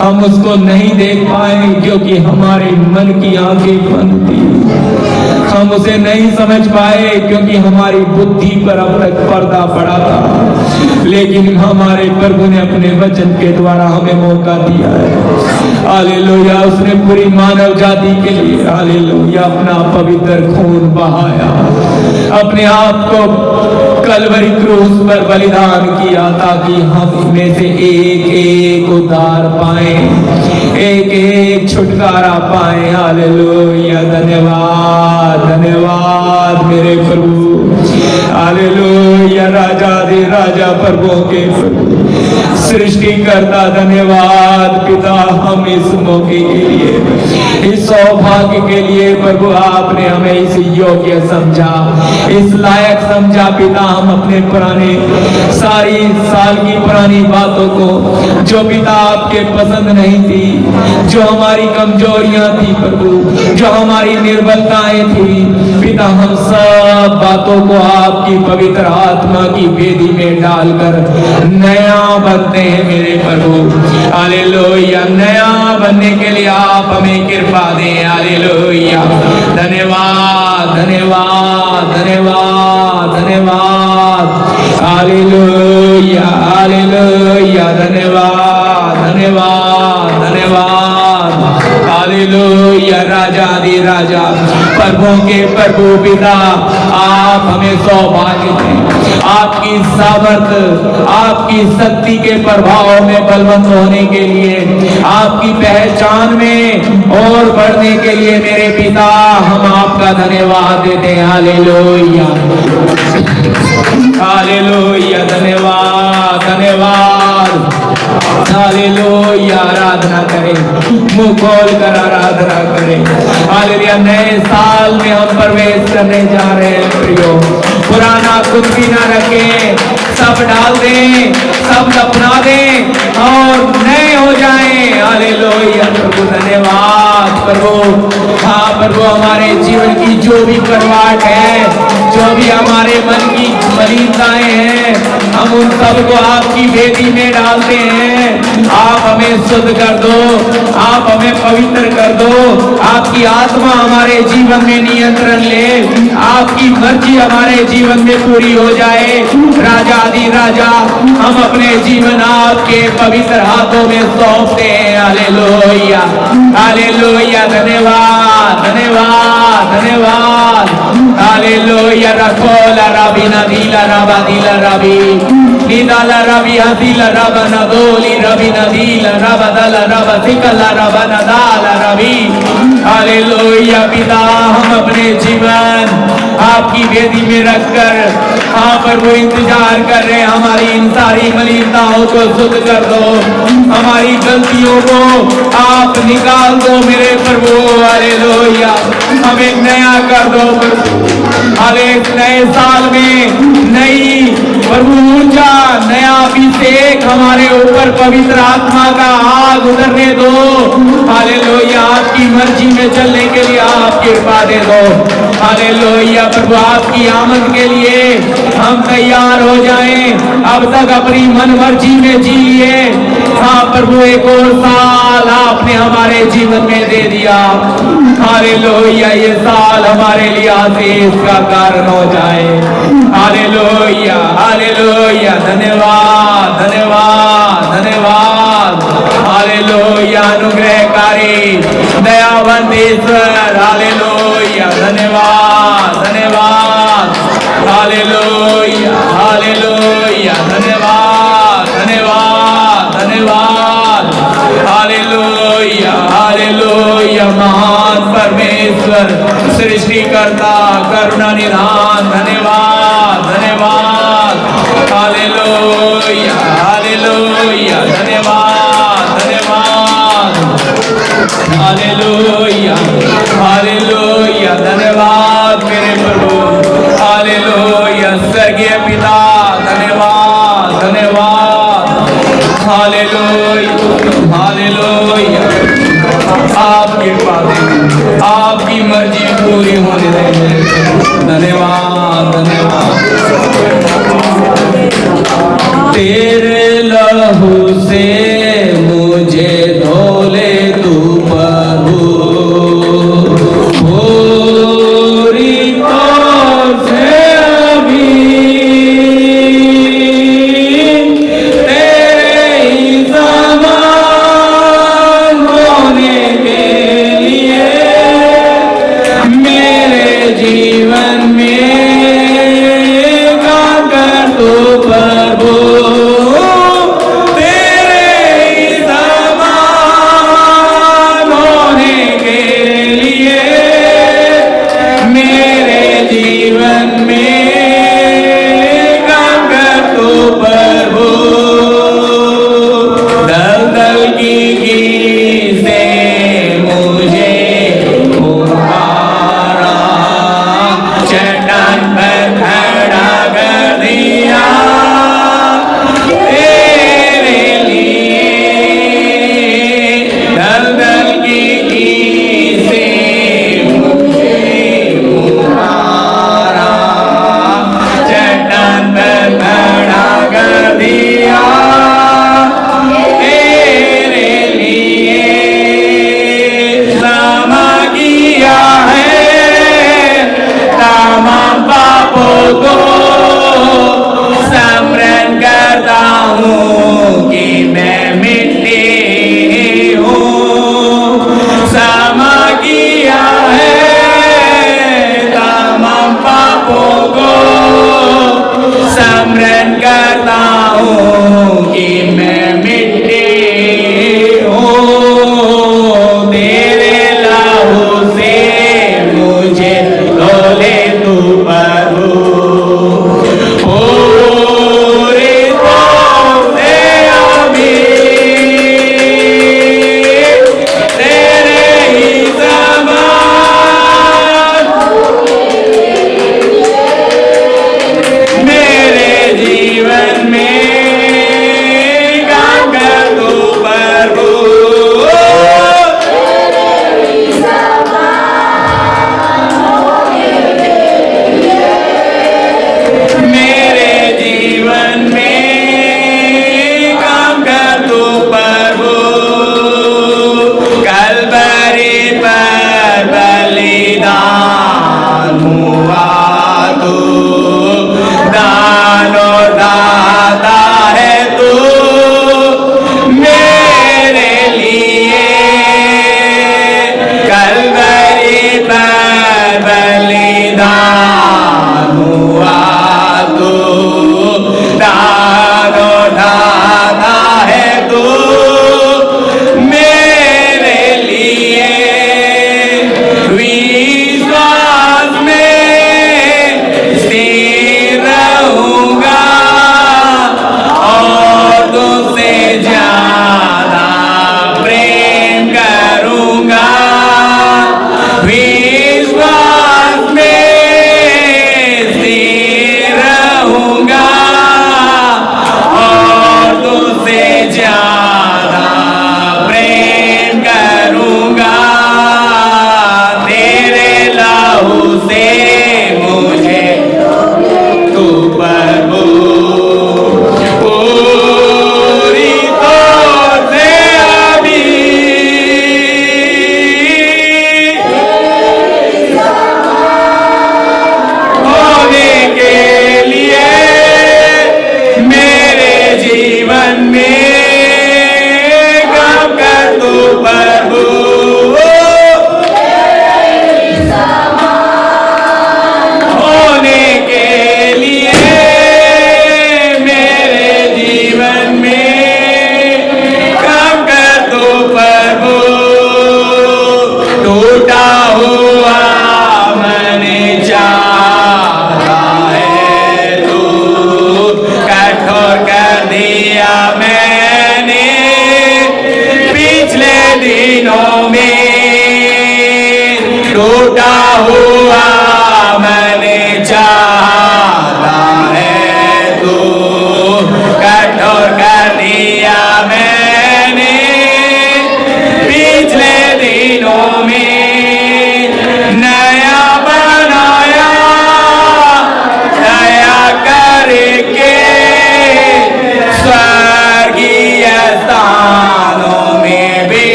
हम उसको नहीं देख पाए क्योंकि हमारे मन की आंखें बंद थी। हम उसे नहीं समझ पाए क्योंकि हमारी बुद्धि पर अब तक पर्दा पड़ा था, लेकिन हमारे प्रभु ने अपने वचन के द्वारा हमें मौका दिया है। हालेलुया, उसने पूरी मानव जाति के लिए हालेलुया अपना पवित्र खून बहाया, अपने आप को कलवरी क्रूस पर बलिदान किया, ताकि हम में से एक एक उद्धार पाए, एक एक छुटकारा पाए। हालेलुया, धन्यवाद धन्यवाद मेरे प्रभु। हालेलुया, राजा दे राजा प्रभु के प्रभु, सृष्टिकर्ता धन्यवाद पिता, हम इस मौके के लिए, इस सौभाग्य के लिए प्रभु आपने हमें इस योग्य समझा, इस लायक समझा पिता। हम अपने पुराने सारी साल की पुरानी बातों को जो पिता आपके पसंद नहीं थी, जो हमारी कमजोरियां थी प्रभु, जो हमारी निर्बलताएं थी पिता, हम सब बातों को आपकी पवित्र आत्मा की वेदी में डालकर नया बनते हैं मेरे प्रभु। हालेलुया, नया बनने के लिए आप हमें कृपा दें। हालेलुया, धन्यवाद धन्यवाद धन्यवाद धन्यवाद। हालेलुया हालेलुया, धन्यवाद धन्यवाद धन्यवाद। हालेलुया, राजाधि राजा, प्रभु के प्रभु पिता, आप हमें सौभाग्य दें, आपकी सामर्थ, आपकी शक्ति के प्रभाव में बलवंत होने के लिए, आपकी पहचान में और बढ़ने के लिए मेरे पिता, हम आपका धन्यवाद देते हैं। हालेलुया हालेलुया, धन्यवाद धन्यवाद। हालेलुया, आराधना करें, मुंह खोल कर आराधना करें। हालेलुया, नए साल में हम प्रवेश करने जा रहे हैं प्रियो। पुराना कुछ भी ना रखें, सब डाल दें, सब दफना दें और नए हो जाएं। हालेलुया प्रभु, धन्यवाद प्रभु। हाँ प्रभु, हमारे जीवन की जो भी कड़वाहट है, जो भी हमारे मन की मलिनताएं हैं, हम उन सबको आपकी वेदी में डालते हैं। आप हमें शुद्ध कर दो, आप हमें पवित्र कर दो, आपकी आत्मा हमारे जीवन में नियंत्रण ले, आपकी मर्जी हमारे जीवन में पूरी हो जाए। राजाधि राजा, हम अपने जीवन आपके पवित्र हाथों में सौंपते हैं। हालेलुया हालेलुया, धन्यवाद धन्यवाद धन्यवाद। हालेलुया, रखोला रबी नदीला रबा दिला रबी निदाला रबी हदीला रबा नदोली रबी नदीला रबा दला रबा सिकला रबा नदाला रबी। हालेलुया पिता, हम अपने जीवन आपकी वेदी में रखकर हाँ प्रभु इंतजार कर रहे हैं। हमारी इन सारी मलिनताओं को शुद्ध कर दो, हमारी गलतियों को आप निकाल दो मेरे प्रभु। हालेलुया, हमें नया कर दो प्रभु। हाले नए साल में नई प्रभु ऊर्जा, नया अभिषेक हमारे ऊपर पवित्र आत्मा का आग उतरने दो। हालेलुया, आपकी मर्जी में चलने के लिए आप कृपा दे दो। हालेलुया प्रभु, आपकी आमद के लिए हम तैयार हो जाएं। अब तक अपनी मन मर्जी में जी लिए, हाँ प्रभु एक और साल आपने हमारे जीवन में दे दिया। हालेलुया, ये साल हमारे लिए आशीष का कारण हो जाए। हालेलुया हालेलुया, धन्यवाद धन्यवाद धन्यवाद। हालेलुया, अनुग्रहकारी दयावंत ईश्वर, हालेलुया, धन्यवाद धन्यवाद। हालेलुया हालेलुया, धन्यवाद धन्यवाद धन्यवाद। हालेलुया हालेलुया, महान परमेश्वर, सृष्टिकर्ता, करुणा निधान, धन्यवाद धन्यवाद। हालेलुया हालेलुया, धन्यवाद धन्यवाद। हालेलुया हालेलुया, धन्यवाद मेरे प्रभु। हालेलुया, स्वर्गीय पिता, धन्यवाद धन्यवाद। हालेलुया हालेलुया, आप कृपा दें, आपकी मर्जी पूरी होने दें। धन्यवाद धन्यवाद। तेरे लहू से मुझे धोले तू प्रभु, पूरी तौर से अभी तेरे ही समान होने के लिए मेरे जीवन में गाकर तू प्रभु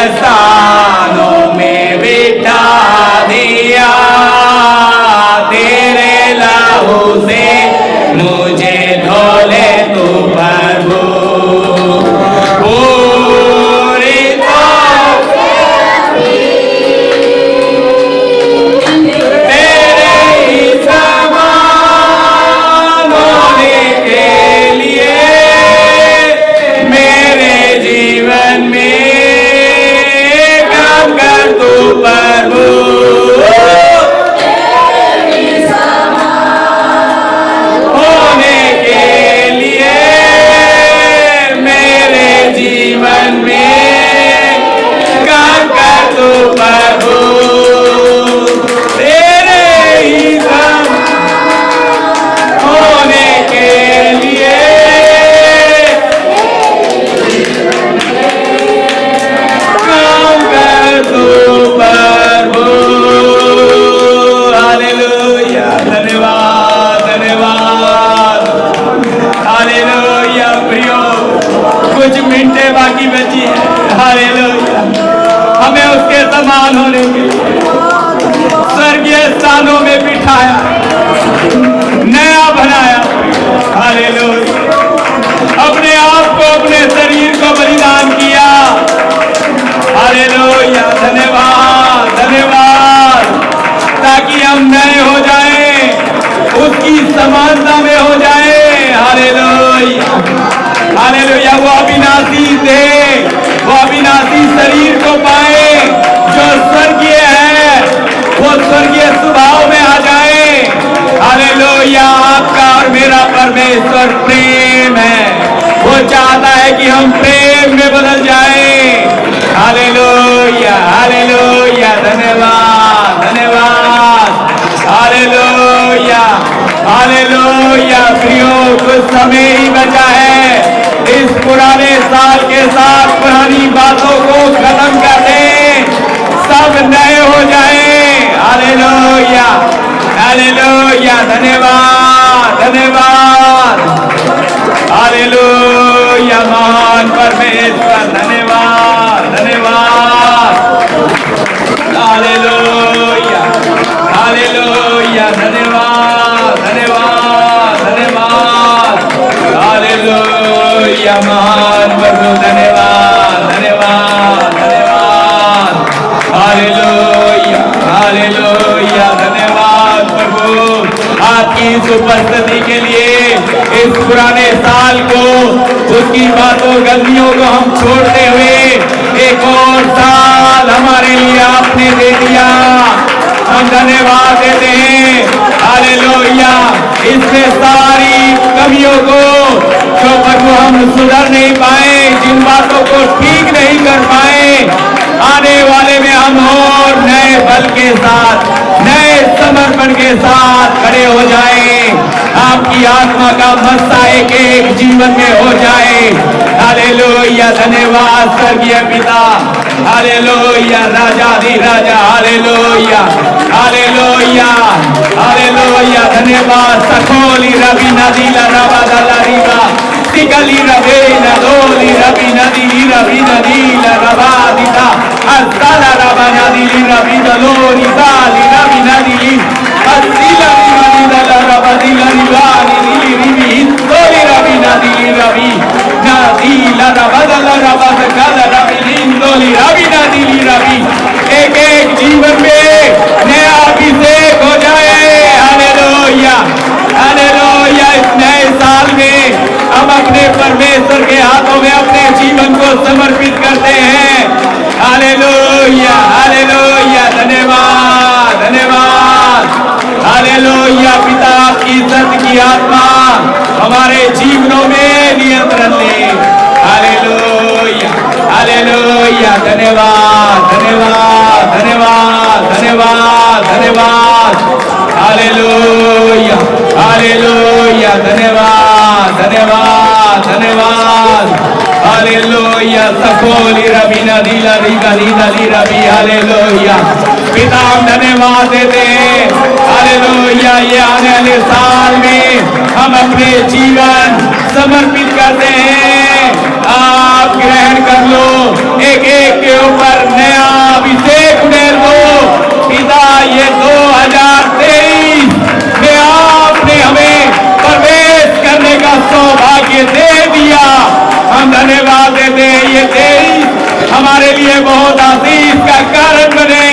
स्थानों में बिठा दिया, तेरे लहू से मुझे धोले तू प्रभु। पूरी तेरे ही समान होने के लिए मेरे जीवन में काम कर तू प्रभु। होने के लिए मेरे जीवन में काम कर तू प्रभु। तेरे ही होने के लिए काम कर तू प्रभु। हालेलुया, धन्यवाद धन्यवाद। हालेलुया प्रियो, कुछ मिनटें बाकी बची है। हालेलुया, हमें उसके समान होने के लिए स्वर्गीय स्थानों में बिठाया, नया बनाया। हालेलुया, अपने आप को, अपने शरीर को बलिदान किया। हालेलुया, धन्यवाद धन्यवाद, ताकि हम नए हो जाएं, उसकी समानता में हो जाएं। हालेलुया हालेलुया, वो अविनाशी थे, वो अविनाशी शरीर को पाए जो स्वर्गीय है, वो स्वर्गीय स्वभाव में आ जाए। हालेलुया, आपका और मेरा परमेश्वर प्रेम है, वो चाहता है कि हम प्रेम में बदल जाएं। हालेलुया हालेलुया, धन्यवाद धन्यवाद। हालेलुया हालेलुया प्रियो, कुछ समय ही बचा है। इस पुराने साल के साथ पुरानी बातों को खत्म कर दें, सब नए हो जाए। हालेलुया हालेलुया, धन्यवाद धन्यवाद। हालेलुया, महान परमेश्वर, धन्यवाद धन्यवाद। हालेलुया हालेलुया, धन्यवाद धन्यवाद धन्यवाद। हालेलुया, महान प्रभु, धन्यवाद धन्यवाद धन्यवाद। हालेलुया हालेलुया, धन्यवाद प्रभु, आपकी इस उपस्थिति के लिए। इस पुराने साल को, उसकी बातों गलतियों को हम छोड़ते हुए एक और साल हमारे लिए आपने दे दिया, हम धन्यवाद देते हैं। हालेलुया, इसमें सारी कमियों को जो प्रभु हम सुधर नहीं पाए, जिन बातों को ठीक नहीं कर पाए, आने वाले में हम और नए बल के साथ, नए समर्पण के साथ खड़े हो जाएं। आपकी आत्मा का मस्सा एक जीवन में हो जाए। हालेलुया, धन्यवाद स्वर्गीय पिता। हालेलुया, राजाधि राजा। हालेलुया हालेलुया हालेलुया, धन्यवाद। सखोली रवि नदी रवा दला रिवा सिकली रवे नदोली रवि नदी रवि नदी रवा दिता अस्ताला रवा नदी रवि दलोरी साली रवि नदी अस्तिला रवि दला रवा दिला रिवा रिवी रिवी दोली रवि नदी रवि नदी रवा दला रवा सकला रवि दोली रवि नदी रवि। एक एक जीवन में नया अभिषेक हो जाए। हालेलुया हालेलुया, इस नए साल में हम अपने परमेश्वर के हाथों में अपने जीवन को समर्पित करते हैं। हालेलुया हालेलुया, धन्यवाद धन्यवाद। हालेलुया, पिता आपकी सत्य की आत्मा हमारे जीवनों में नियंत्रण ले। हालेलुया हालेलुया, धन्यवाद धन्यवाद धन्यवाद धन्यवाद धन्यवाद। हालेलुया हालेलुया, धन्यवाद धन्यवाद धन्यवाद। हालेलुया, सकोली रवि नदी लरी गली दली रवि। हालेलुया, पिता हम धन्यवाद देते हैं। हालेलुया, ये आने वाले साल में हम अपने जीवन समर्पित करते हैं। आप ग्रहण कर लो, एक एक के ऊपर ये दे दिया, हम धन्यवाद देते हैं। ये 23 हमारे लिए बहुत आशीष का कारण बने।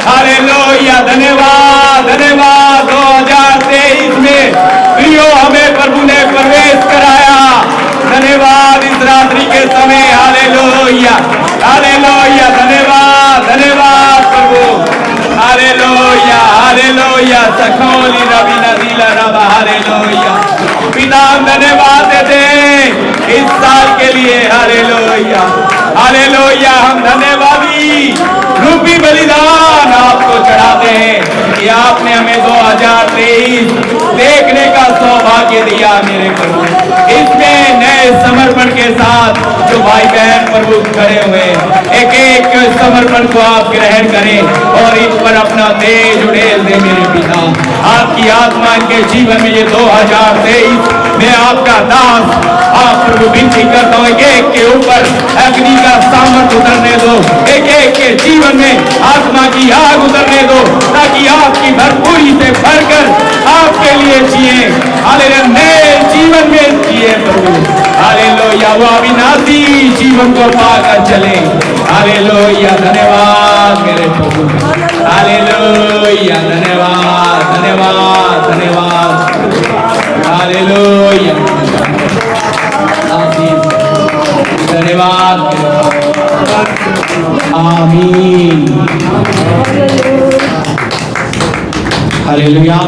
हालेलुया, धन्यवाद धन्यवाद। 2023 में प्रियो हमें प्रभु ने प्रवेश कराया। धन्यवाद इस रात्रि के समय। हालेलुया हालेलुया, धन्यवाद धन्यवाद प्रभु। हालेलुया हालेलुया, सखोली रवि नदीला रबा। हालेलुया पिता, हम धन्यवाद देते हैं इस साल के लिए। हालेलुया हालेलुया, हम धन्यवादी रूपी बलिदान आपको चढ़ाते हैं कि आपने हमें 2023 देखने का सौभाग्य दिया मेरे प्रभु। इसमें नए समर्पण के साथ जो भाई बहन प्रभु खड़े हुए, एक एक समर्पण को आप ग्रहण करें और इन पर अपना तेज उड़ेल दे मेरे पिता। आपकी आत्मा के जीवन में ये 2023 मैं आपका दास आप प्रभु विनती करता हूँ, एक के ऊपर अग्नि का सामर्थ्य उतरने दो, एक एक के जीवन में आत्मा की आग उतरने दो, ताकि आपकी भरपूरी से भरकर आपके लिए जिए। हालेलुया, नए जीवन में जिए प्रभु। हालेलुया, वो अविनाशी जीवन को पाकर चले। हालेलुया, धन्यवाद मेरे प्रभु। हालेलुया, धन्यवाद धन्यवाद धन्यवाद। हालेलुया, धन्यवाद। आमीन। हालेलुया।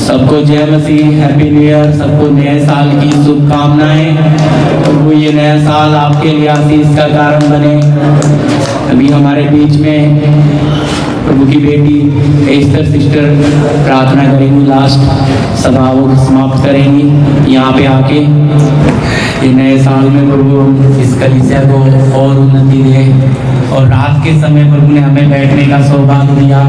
सबको जय मसीह, हैप्पी न्यू ईयर। सबको नए साल की शुभकामनाएं। प्रभु ये नया साल आपके लिए आशीष का कारण बने। अभी हमारे बीच में प्रभु की बेटी एस्टर सिस्टर प्रार्थना करेंगी, लास्ट सभा वो समाप्त करेंगी यहाँ पे आके। ये नए साल में प्रभु इस कलीसिया को और उन्नति दे, और रात के समय प्रभु ने हमें बैठने का सौभाग्य दिया।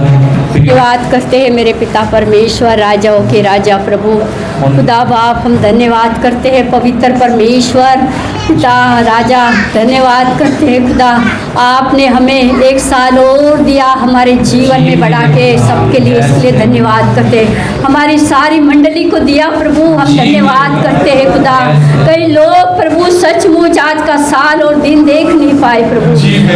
धन्यवाद करते हैं मेरे पिता परमेश्वर, राजाओं के राजा प्रभु खुदा बाप, हम धन्यवाद करते हैं पवित्र परमेश्वर पिता राजा। धन्यवाद करते हैं खुदा, आपने हमें एक साल और दिया हमारे जीवन में बढ़ा के, सबके लिए इसलिए धन्यवाद करते हैं। हमारी सारी मंडली को दिया प्रभु, हम धन्यवाद करते हैं खुदा। कई लोग प्रभु सचमुच आज का साल और दिन देख नहीं पाए प्रभु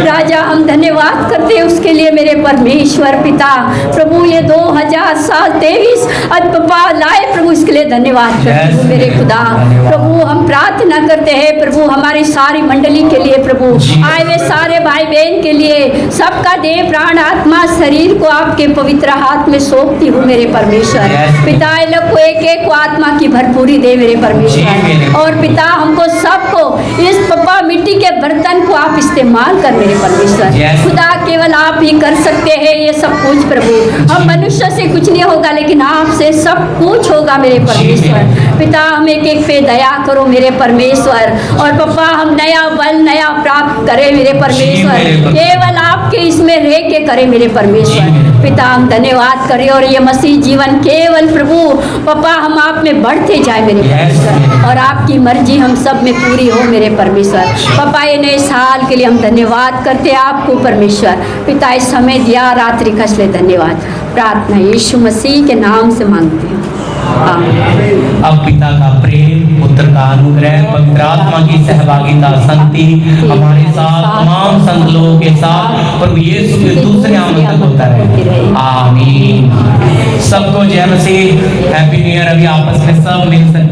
राजा, हम धन्यवाद करते हैं उसके लिए मेरे परमेश्वर पिता प्रभु। ये 2023 आज पापा लाए प्रभु, इसके लिए धन्यवाद करते हैं मेरे खुदा प्रभु। हम प्रार्थना करते हैं प्रभु हमारी सारी मंडली के लिए प्रभु, आए हुए सारे भाई बहन के लिए, सबका देह प्राण आत्मा शरीर को आपके पवित्र हाथ में सौंपती हूँ मेरे परमेश्वर पिता। इन लोग को एक एक को आत्मा की भरपूरी दे मेरे परमेश्वर। और पिता हमको सबको इस पप्पा मिट्टी के बर्तन को आप इस्तेमाल कर मेरे परमेश्वर खुदा, केवल आप ही कर सकते हैं ये सब कुछ प्रभु। हम मनुष्य से कुछ नहीं होगा, लेकिन आपसे सब कुछ होगा मेरे परमेश्वर पिता। हम एक एक पे दया करो मेरे परमेश्वर, और पप्पा हम नया बल नया प्राप्त करें मेरे परमेश्वर, केवल आपके इसमें रह के करें मेरे परमेश्वर पिता। हम धन्यवाद करें, और ये मसीह जीवन केवल प्रभु पप्पा हम आप में बढ़ते जाए मेरे परमेश्वर, और आपकी मर्जी हम सब में पूरी हो मेरे परमेश्वर पप्पा। ये नए साल के लिए हम धन्यवाद करते हैं आपको परमेश्वर पिता, इस समय दिया रात्रि का इसलिए धन्यवाद। प्रार्थना यीशु मसीह के नाम से मांगते हैं, आमीन। अब पिता का प्रेम, पुत्र का अनुग्रह, पवित्र आत्मा की सहभागिता, संगति हमारे साथ तमाम संत लोगों के साथ प्रभु यीशु के दूसरे आमंत्रण तक होता रहे। आमीन। सबको जय मसीह, हैप्पी न्यू ईयर। अभी आपस में सब मिल सकते हैं।